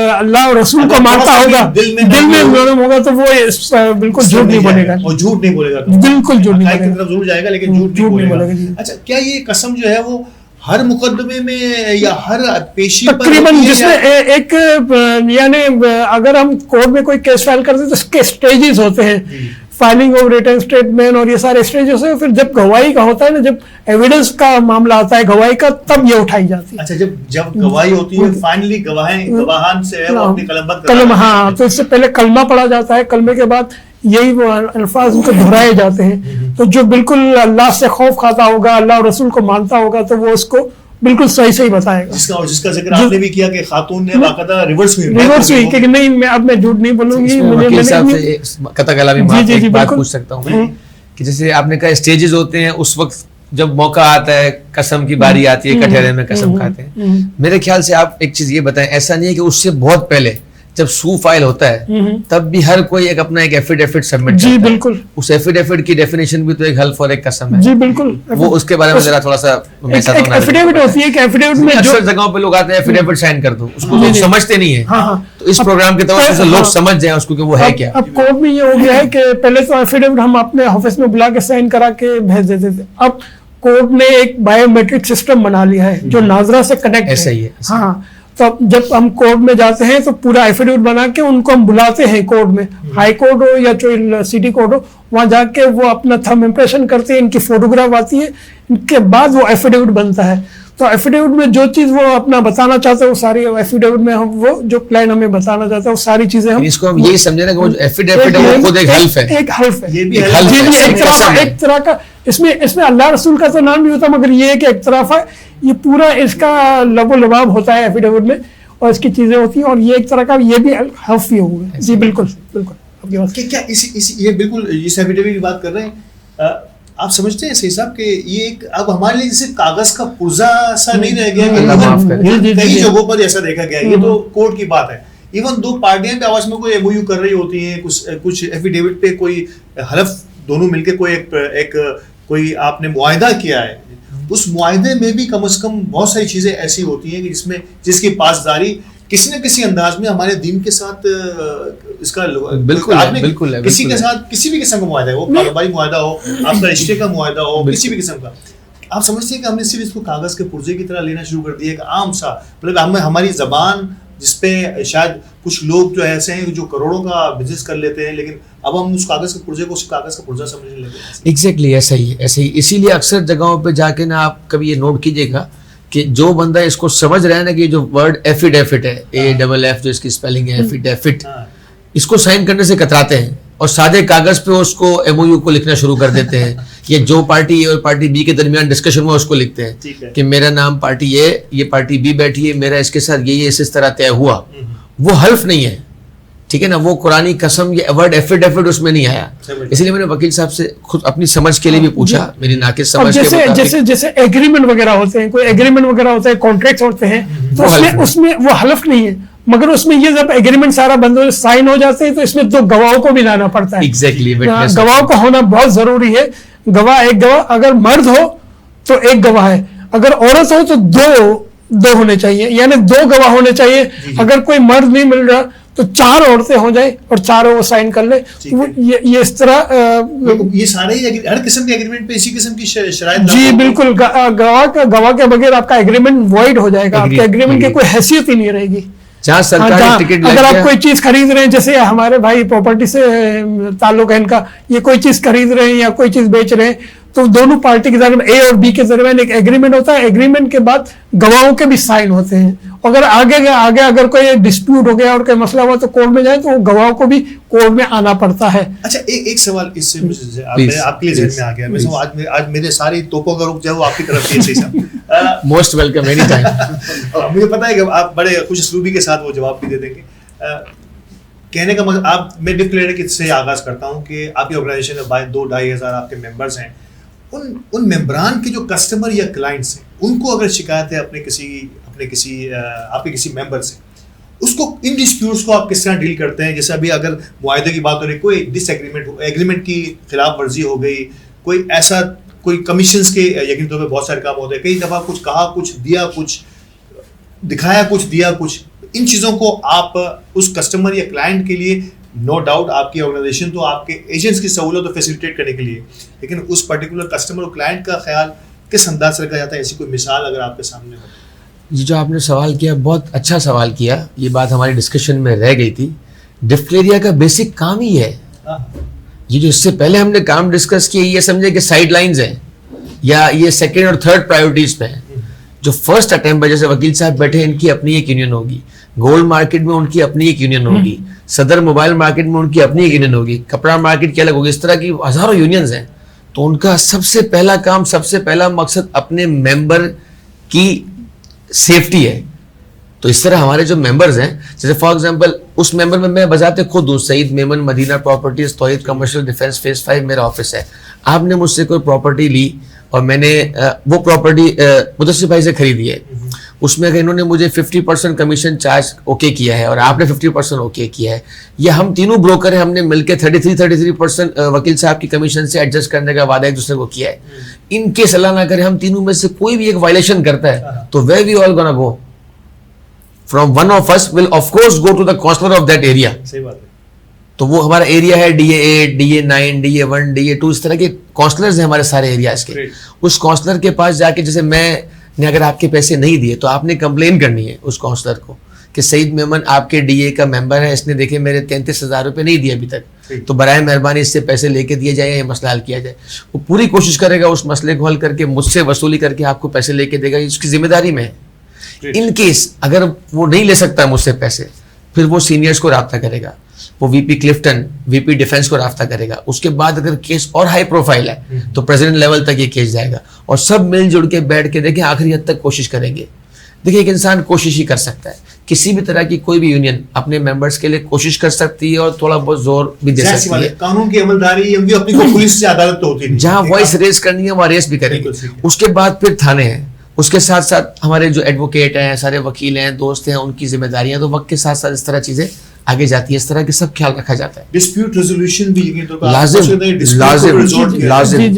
E: اللہ اور رسول کو مانتا ہوگا دل میں معلوم ہوگا تو وہ بالکل جھوٹ نہیں بولے گا,
C: جھوٹ نہیں بولے گا,
E: بالکل جھوٹ نہیں بولے گا,
C: ضرور جائے گا لیکن جھوٹ نہیں بولے گا. اچھا کیا یہ قسم جو ہے وہ ہر مقدمے میں یا ہر پیشی پر
E: تقریباً جس میں ایک یعنی اگر ہم کورٹ میں کوئی کیس فائل کرتے ہیں تو اس کے اسٹیجز ہوتے ہیں, فائلنگ آف ریٹن اسٹیٹمنٹ اور یہ سارے اسٹیجز ہیں. پھر جب گواہی کا ہوتا ہے نا, جب ایویڈنس کا معاملہ آتا ہے گواہی کا, تب یہ اٹھائی جاتی ہے.
C: اچھا جب گواہی ہوتی ہے فائنلی گواہان سے وہ اپنی قلم بند کرتے
E: ہیں, ہاں تو اس سے پہلے کلمہ پڑھا جاتا ہے, کلمے کے بعد یہی وہ الفاظ ان کو دہرائے جاتے ہیں. تو جو بالکل اللہ سے خوف کھاتا ہوگا, اللہ اور رسول کو مانتا ہوگا, تو وہ اس کو بالکل صحیح بتائے گا.
C: جس کا ذکر آپ نے بھی کیا کہ خاتون نے باقاعدہ ریورس
E: ہوئی کہ نہیں میں جھوٹ نہیں بولوں گی.
D: وکیل صاحب سے قطع کلامی ایک بات پوچھ سکتا ہوں میں, کہ جیسے آپ نے کہا اسٹیجز ہوتے ہیں, اس وقت جب موقع آتا ہے قسم کی باری آتی ہے, کٹہرے میں قسم کھاتے ہیں. میرے خیال سے آپ ایک چیز یہ بتائیں, ایسا نہیں ہے کہ اس سے بہت پہلے جب سو فائل ہوتا ہے تب بھی ہر کوئی ایک اپنا ایک ایفیڈیوٹ سبمٹ کرتا ہے؟
E: جی بالکل.
D: اس ایفیڈیوٹ کی ڈیفینیشن بھی تو ایک حلف اور ایک قسم ہے.
E: جی بالکل.
D: وہ اس کے بارے میں ذرا تھوڑا سا
E: ایفیڈیوٹ ہوتی ہے کہ ایفیڈیوٹ میں
D: اکثر جگہوں پہ لوگ آتے ہیں ایفیڈیوٹ سائن کر دو, اس کو لوگ سمجھتے نہیں ہیں. تو اس پروگرام کے توسط سے لوگ سمجھ جائیں اس کو کہ وہ ہے کیا.
E: اب کورٹ میں یہ ہو گیا ہے کہ پہلے تو ایفیڈیوٹ ہم اپنے آفس میں بلا کے سائن کرا کے بھیج دیتے تھے. اب کورٹ نے ایک بایو میٹرک سسٹم بنا لیا ہے جو ناظرہ سے کنیکٹ
D: ایسا ہی ہے.
E: ہاں تو جب ہم کورٹ میں جاتے ہیں تو پورا ایفیڈیوٹ بنا کے ان کو ہم بلاتے ہیں کورٹ میں, ہائی کورٹ ہو یا جو سٹی کورٹ ہو, وہاں جا کے وہ اپنا تھم امپریشن کرتے ہیں, ان کی فوٹوگراف آتی ہے, ان کے بعد وہ ایفیڈیوٹ بنتا ہے. تو ایفیڈیوٹ میں جو چیز وہ اپنا بتانا چاہتے ہیں وہ ساری ایفیڈیوٹ میں وہ جو کلائنٹ ہمیں بتانا چاہتا ہے وہ ساری چیزیں ہم
D: اس کو ہم یہی سمجھے نا کہ وہ ایفیڈیوٹ ہے وہ خود ایک حلف ہے.
E: ایک حلف ہے,
D: یہ بھی ایک
E: طرح کا. اس میں اللہ رسول کا تو نام نہیں ہوتا, مگر یہ کہ ایک طرف ہے, یہ پورا اس کا لب و لباب ہوتا ہے ایفیڈیوٹ میں, اور اس کی چیزیں ہوتی ہیں, اور یہ ایک طرح کا یہ بھی حلف ہی ہوگا. جی بالکل بالکل.
C: کیا یہ بالکل اس ایفیڈیوٹ کی بات کر رہے ہیں, آپ سمجھتے ہیں صحیح صاحب کہ یہ ایک اب ہمارے لیے جیسے کاغذ کا پرزا سا نہیں رہ گیا, کئی جگہوں پر ایسا دیکھا گیا, یہ تو کورٹ کی بات ہے. ایون دو پارٹیاں بھی آپس میں کوئی ایم او یو کر رہی ہوتی ہیں, کچھ ایفیڈیوٹ پہ کوئی حلف دونوں مل کے کوئی آپ نے معاہدہ کیا ہے, اس معاہدے میں بھی کم از کم بہت ساری چیزیں ایسی ہوتی ہیں کہ جس کی پاسداری کسی نہ کسی انداز میں ہمارے دین کے ساتھ اس کا بالکل کسی کے ساتھ کسی بھی قسم کا معاہدہ ہو, کاروباری معاہدہ ہو, آپ کا رشتے کا معاہدہ ہو, کسی بھی قسم کا, آپ سمجھتے ہیں کہ ہم نے صرف اس کو کاغذ کے پرزے کی طرح لینا شروع کر دیا کہ عام سا, مطلب ہماری زبان جس پہ شاید کچھ لوگ جو ایسے ہیں جو کروڑوں کا بزنس کر لیتے ہیں, لیکن اب ہم اس کاغذ کے پرزے کو صرف کاغذ کا پرزہ سمجھنے لگے.
D: ایگزیکٹلی ایسا ہی ہے, ایسے ہی. اسی لیے اکثر جگہوں پہ جا کے نا آپ کبھی یہ نوٹ کیجیے گا کہ جو بندہ اس کو سمجھ رہا ہے نا کہ جو ورڈ ایفیڈیفٹ ہے, AFF جو اس کی اسپیلنگ ہے ایفیڈیفٹ, اس کو سائن کرنے سے کتراتے ہیں اور سادے کاغذ پہ اس کو MOU کو لکھنا شروع کر دیتے ہیں. یہ جو پارٹی اے اور پارٹی بی کے درمیان ڈسکشن ہوا اس کو لکھتے ہیں کہ میرا نام پارٹی اے, یہ پارٹی بی بیٹھی ہے, میرا اس کے ساتھ یہ اس طرح طے ہوا. وہ حلف نہیں ہے, ٹھیک ہے نا, وہ قرآنی قسم یہ ورڈ ایفیڈیفٹ اس میں نہیں آیا. اس لیے میں نے وکیل صاحب سے خود اپنی سمجھ کے لیے بھی پوچھا, میری ناقص سمجھ کے مطابق.
E: جیسے ایگریمنٹ وغیرہ ہوتے ہیں, کوئی ایگریمنٹ وغیرہ ہوتا ہے, کانٹریکٹ ہوتے ہیں, تو اس میں وہ حلف نہیں ہے, مگر اس میں یہ جب ایگریمنٹ سارا بندوں سے سائن ہو جاتے ہیں تو اس میں 2 گواہوں کو بھی لانا پڑتا ہے.
D: ایگزیکٹلی,
E: گواہوں کا ہونا بہت ضروری ہے. ایک گواہ اگر مرد ہو تو 1 گواہ ہے, اگر عورت ہو تو 2 ہونے چاہیے, یعنی 2 گواہ ہونے چاہیے. اگر کوئی مرد نہیں مل رہا تو 4 عورتیں ہو جائیں اور 4 وہ سائن کر لیں. یہ اس طرح
C: یہ سارے ہر قسم کے ایگریمنٹ پہ اسی قسم کی شرائط.
E: جی بالکل, گواہ کے بغیر آپ کا ایگریمنٹ وائڈ ہو جائے گا, آپ کے ایگریمنٹ کی کوئی حیثیت ہی نہیں رہے گی. اگر آپ کوئی چیز خرید رہے ہیں, جیسے ہمارے بھائی پراپرٹی سے تعلق ہے ان کا, یہ کوئی چیز خرید رہے ہیں یا کوئی چیز بیچ رہے ہیں, تو دونوں پارٹی کے درمیان اے اور بی کے درمیان ایک ایگریمنٹ ہوتا ہے. ایگریمنٹ کے بعد گواہوں کے بھی سائن ہوتے ہیں. اگر آگے اگر کوئی ڈسپیوٹ ہو گیا اور کوئی مسئلہ ہوا تو کورٹ میں جائے تو وہ گواہوں کو بھی کورٹ میں آنا پڑتا ہے.
C: اچھا, ایک سوال اس سے آپ کے لیے ذہن میں آ گیا. میں آج میرے سارے توپوں کا رخ جو ہے وہ آپ کی طرف ہے. صحیح صاحب,
D: موسٹ ویلکم اینی ٹائم.
C: مجھے پتا ہے کہ آپ بڑے خوش اسلوبی کے ساتھ وہ جواب بھی دے دیں گے. کہنے کا مطلب میں ڈکلیئر سے آغاز کرتا ہوں کہ آپ کی آرگنائزیشن میں 2-2.5 ہزار آپ کے ممبرز ہیں. ان ممبران کے جو کسٹمر یا کلائنٹس ہیں, ان کو اگر شکایت ہے اپنے کسی ممبر سے, اس کو ان ڈسپیوٹس کو آپ کس طرح ڈیل کرتے ہیں؟ جیسے ابھی اگر معاہدے کی بات ہو رہی, کوئی ڈس ایگریمنٹ کی خلاف ورزی ہو گئی, کوئی ایسا کوئی کمیشنز کے یقینی طور پہ بہت سارے کام ہوتے ہیں, کئی دفعہ کچھ کہا کچھ دیا, کچھ دکھایا کچھ دیا کچھ, ان چیزوں کو آپ اس کسٹمر یا کلائنٹ کے لیے نو ڈاؤٹ آپ کی آرگنائزیشن تو آپ کے ایجنٹس کی سہولت کو فیسیلیٹیٹ کرنے کے لیے, لیکن اس پرٹیکولر کسٹمر اور کلائنٹ کا خیال کس انداز سے رکھا جاتا ہے؟ ایسی کوئی مثال اگر آپ کے سامنے ہو.
D: یہ جو آپ نے سوال کیا بہت اچھا سوال کیا, یہ بات ہماری ڈسکشن میں رہ گئی تھی. ڈفلیریا کا بیسک کام ہی ہے یہ, جو اس سے پہلے ہم نے کام ڈسکس کیا یہ سمجھے کہ سائڈ لائنز ہیں یا یہ 2nd اور 3rd پرائیورٹیز پہ ہیں. جو فرسٹ اٹیمپٹ ہے, جیسے وکیل صاحب بیٹھے, ان کی اپنی ایک یونین ہوگی, گولڈ مارکیٹ میں ان کی اپنی ایک یونین ہوگی, صدر موبائل مارکیٹ میں ان کی اپنی ایک یونین ہوگی, کپڑا مارکیٹ کی الگ ہوگی, اس طرح کی ہزاروں یونینز ہیں. تو ان کا سب سے پہلا کام, سب سے پہلا مقصد اپنے ممبر کی سیفٹی ہے. تو اس طرح ہمارے جو ممبرز ہیں, جیسے فار ایگزامپل اس ممبر میں بذات خود ہوں, سعید میمن, مدینہ پراپرٹیز, توحید کمرشل ڈیفینس فیز 5 میرا آفس ہے. آپ نے مجھ سے کوئی پراپرٹی لی اور میں نے وہ پراپرٹی مدثر بھائی سے خریدی ہے, اس میں اگر انہوں نے مجھے 50% کمیشن چارج اوکے کیا ہے اور آپ نے 50% اوکے کیا ہے, یا ہم تینوں بروکر ہیں, ہم نے مل کے 33% وکیل صاحب کی کمیشن سے ایڈجسٹ کرنے کا وعدہ ایک دوسرے کو کیا ہے. ان کے صلاح نہ کرے, ہم تینوں میں سے کوئی بھی ایک وائلیشن کرتا ہے تو where we all gonna go? From one of us will of course go to the counselor of that area.
C: صحیح بات ہے.
D: تو وہ ہمارا ایریا ہے DA8, DA9, DA1, DA2, اس طرح کے کاؤنسلرز ہیں ہمارے سارے ایریاز کے. اس کاؤنسلر کے پاس جا کے, جیسے میں نے اگر آپ کے پیسے نہیں دیے تو آپ نے کمپلین کرنی ہے اس کاؤنسلر کو کہ سعید میمن آپ کے DA کا ممبر ہے, اس نے دیکھے میرے 33,000 روپے نہیں دیے ابھی تک, تو برائے مہربانی اس سے پیسے لے کے دیے جائیں, یہ مسئلہ حل کیا جائے. وہ پوری کوشش کرے گا اس مسئلے کو حل کر کے مجھ سے وصولی کر کے آپ کو پیسے لے کے دے گا, اس کی ذمہ داری میں ہے. ان کیس اگر وہ نہیں لے سکتا مجھ سے پیسے, پھر وہ سینئرز کو رابطہ کرے گا, وہ VP کلفٹن, VP ڈیفینس کو رابطہ کرے گا. اس کے بعد اگر کیس اور ہائی پروفائل ہے تو پریزیڈنٹ لیول تک یہ کیس جائے گا, اور سب مل جڑ کے بیٹھ کے دیکھیں آخری حد تک کوشش کریں گے. دیکھیں ایک انسان کوشش ہی کر سکتا ہے, کسی بھی طرح کی کوئی بھی یونین اپنے ممبرس کے لیے کوشش کر سکتی ہے اور تھوڑا بہت زور بھی دے سکتی ہے.
C: قانون کی عملداری اپنی پولیس سے عدالت تو ہوتی ہے,
D: جہاں وائس ریز کرنی ہے وہاں ریز بھی کریں گے. اس کے بعد پھر تھانے ہیں, اس کے ساتھ ساتھ ہمارے جو ایڈوکیٹ ہیں, سارے وکیل ہیں, دوست ہیں, ان کی ذمہ داریاں, تو وقت کے ساتھ ساتھ اس طرح چیزیں آگے جاتی ہے, اس طرح کے سب خیال رکھا جاتا ہے.
C: ڈسپیوٹ ریزولوشن بھی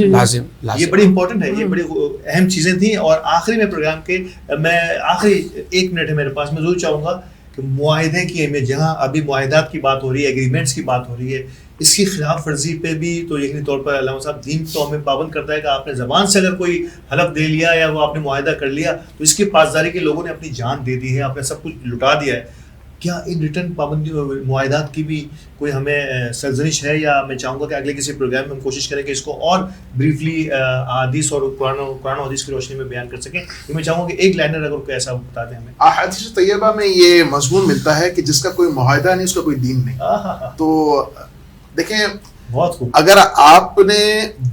D: لازم,
C: یہ بڑی امپورٹنٹ ہے, یہ بڑی اہم چیزیں تھیں. اور آخری میں پروگرام کے میں آخری 1 منٹ ہے میرے پاس, میں ضرور چاہوں گا کہ معاہدے کی اہمیت, جہاں ابھی معاہدات کی بات ہو رہی ہے, ایگریمنٹس کی بات ہو رہی ہے, اس کی خلاف ورزی پہ بھی تو یقینی طور پر علامہ صاحب دین تو ہمیں پابند کرتا ہے کہ آپ نے زبان سے اگر کوئی حلف دے لیا یا وہ آپ نے معاہدہ کر لیا تو اس کی پاسداری کے لوگوں نے اپنی جان دے دی ہے, آپ نے سب کچھ لٹا دیا ہے. کیا ان ریٹرن پابندی معاہدات کی بھی کوئی ہمیں سرزنش ہے، یا میں چاہوں گا کہ اگلے کسی پروگرام میں ہم کوشش کریں کہ اس کو اور بریفلی حدیث اور قرآن و حدیث کی روشنی میں بیان کر سکیں؟ تو میں چاہوں گا کہ ایک لائنر اگر کوئی ایسا بتا دیں ہمیں.
B: احادیث طیبہ میں یہ مضمون ملتا ہے کہ جس کا کوئی معاہدہ نہیں اس کا کوئی دین نہیں. تو دیکھیں
C: بہت خوب.
B: اگر آپ نے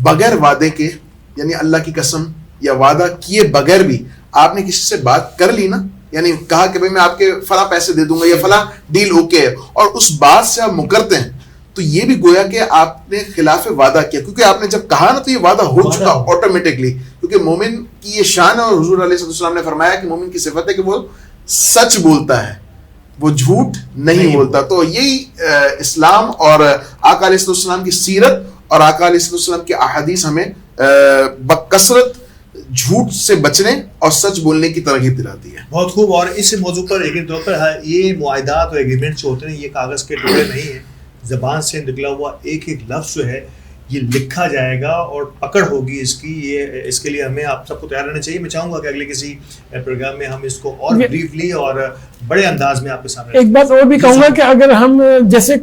B: بغیر وعدے کے، یعنی اللہ کی قسم یا وعدہ کیے بغیر بھی آپ نے کسی سے بات کر لی نا، یعنی کہا کہ بھئی میں آپ کے فلاں پیسے دے دوں گا یا فلاں ڈیل اوکے ہے، اور اس بات سے آپ مکرتے ہیں، تو یہ بھی گویا کہ آپ نے خلاف وعدہ کیا، کیونکہ آپ نے جب کہا نا تو یہ وعدہ ہو چکا آٹومیٹکلی. کیونکہ مومن کی یہ شان ہے، اور حضور علیہ السلام نے فرمایا کہ مومن کی صفت ہے کہ وہ سچ بولتا ہے، وہ جھوٹ نہیں بولتا. تو یہی اسلام اور آقا علیہ السلام کی سیرت اور آقا علیہ السلام کی احادیث ہمیں بکثرت جھوٹ سے بچنے اور سچ بولنے کی ترغیب دلاتی ہے.
C: بہت خوب. اور اس موضوع پر یقین طور پر یہ معاہدات اور ایگریمنٹ جو ہوتے ہیں یہ کاغذ کے ٹکڑے نہیں ہیں، زبان سے نکلا ہوا ایک ایک لفظ جو ہے یہ لکھا جائے گا اور پکڑ ہوگی اس کی. یہ اس کے لیے ہمیں آپ سب کو تیار رہنا چاہیے. میں چاہوں گا کہ اگلے کسی پروگرام میں ہم اس کو اور بریفلی اور بڑے انداز میں آپ کے سامنے.
E: ایک بات اور بھی کہوں گا کہ اگر ہم جیسے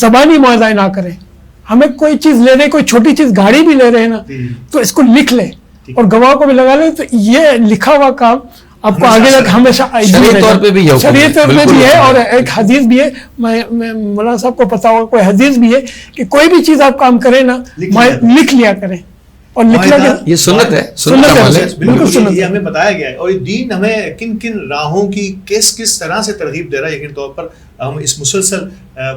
E: زبانی معاہدہ نہ کریں، ہمیں کوئی چیز لے رہے، کوئی چھوٹی چیز گاڑی بھی لے رہے ہیں نا، تو اس کو لکھ لیں اور گواہ کو بھی لگا لیں. تو یہ لکھا ہوا کام آپ کو آگے تک ہمیشہ
D: شریعت طور پہ بھی ہے،
E: شریعت طور پہ بھی ہے. اور ایک حدیث بھی ہے، میں مولانا صاحب کو پتا ہوگا، کوئی حدیث بھی ہے کہ کوئی بھی چیز آپ کام کریں نا لکھ لیا کریں. اور لکھنا
D: یہ سنت ہے،
E: سنت ہے،
C: بالکل سنت. یہ ہمیں بتایا گیا ہے. اور یہ دین ہمیں کن کن راہوں کی کس طرح سے ترغیب دے رہا ہے. یقین طور پر ہم اس مسلسل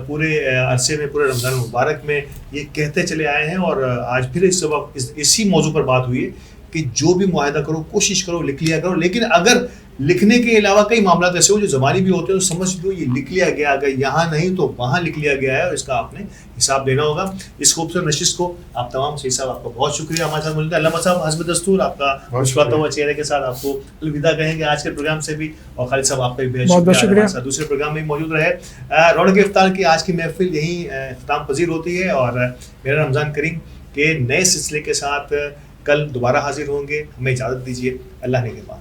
C: پورے عرصے میں، پورے رمضان مبارک میں یہ کہتے چلے آئے ہیں. اور آج پھر اس وقت اسی موضوع پر بات ہوئی ہے کہ جو بھی معاہدہ کرو کوشش کرو لکھ لیا کرو. لیکن اگر لکھنے کے علاوہ کئی معاملات ایسے ہو جو زبانی بھی ہوتے ہیں تو سمجھ لو یہ لکھ لیا گیا، اگر یہاں نہیں تو وہاں لکھ لیا گیا ہے، اور اس کا آپ نے حساب دینا ہوگا. اس خوبصورت نشست کو آپ تمام سید صاحب آپ کا بہت شکریہ ہمارے ساتھ ملتے ہیں. علامہ صاحب حسب دستور آپ کا مسکراتا ہوا چہرے کے ساتھ آپ کو الوداع کہیں گے آج کے پروگرام سے بھی. اور خالد صاحب آپ کا بھی بہت شکریہ دوسرے پروگرام میں موجود رہے. رونق افطار کی آج کی محفل یہیں اختتام پذیر ہوتی ہے. اور میرا رمضان کریم کے نئے سلسلے کے ساتھ کل دوبارہ حاضر ہوں گے. ہمیں اجازت دیجیے. اللہ نگہبان.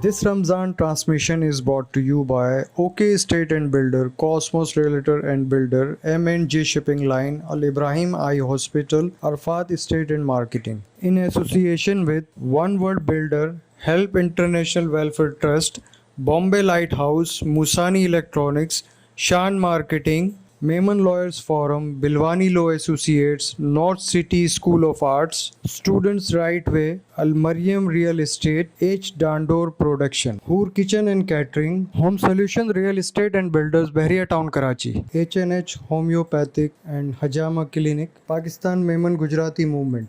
A: This Ramzan transmission is brought to you by OK Estate and Builder, Cosmos Realtor and Builder, M&J Shipping Line, Al Ibrahim Eye Hospital, Arfat Estate and Marketing. In association with One World Builder, Help International Welfare Trust, Bombay Lighthouse, Musani Electronics, Shan Marketing, Mehman Lawyers Forum, Bilwani Law Associates, North City School of Arts, Students Right Way, Al Mariam Real Estate, H. Dandor Production, Hoor Kitchen and Catering, Home Solution Real Estate and Builders, Bahriya Town, Karachi, H&H Homeopathic and Hajama Clinic, Pakistan Mehman Gujarati Movement.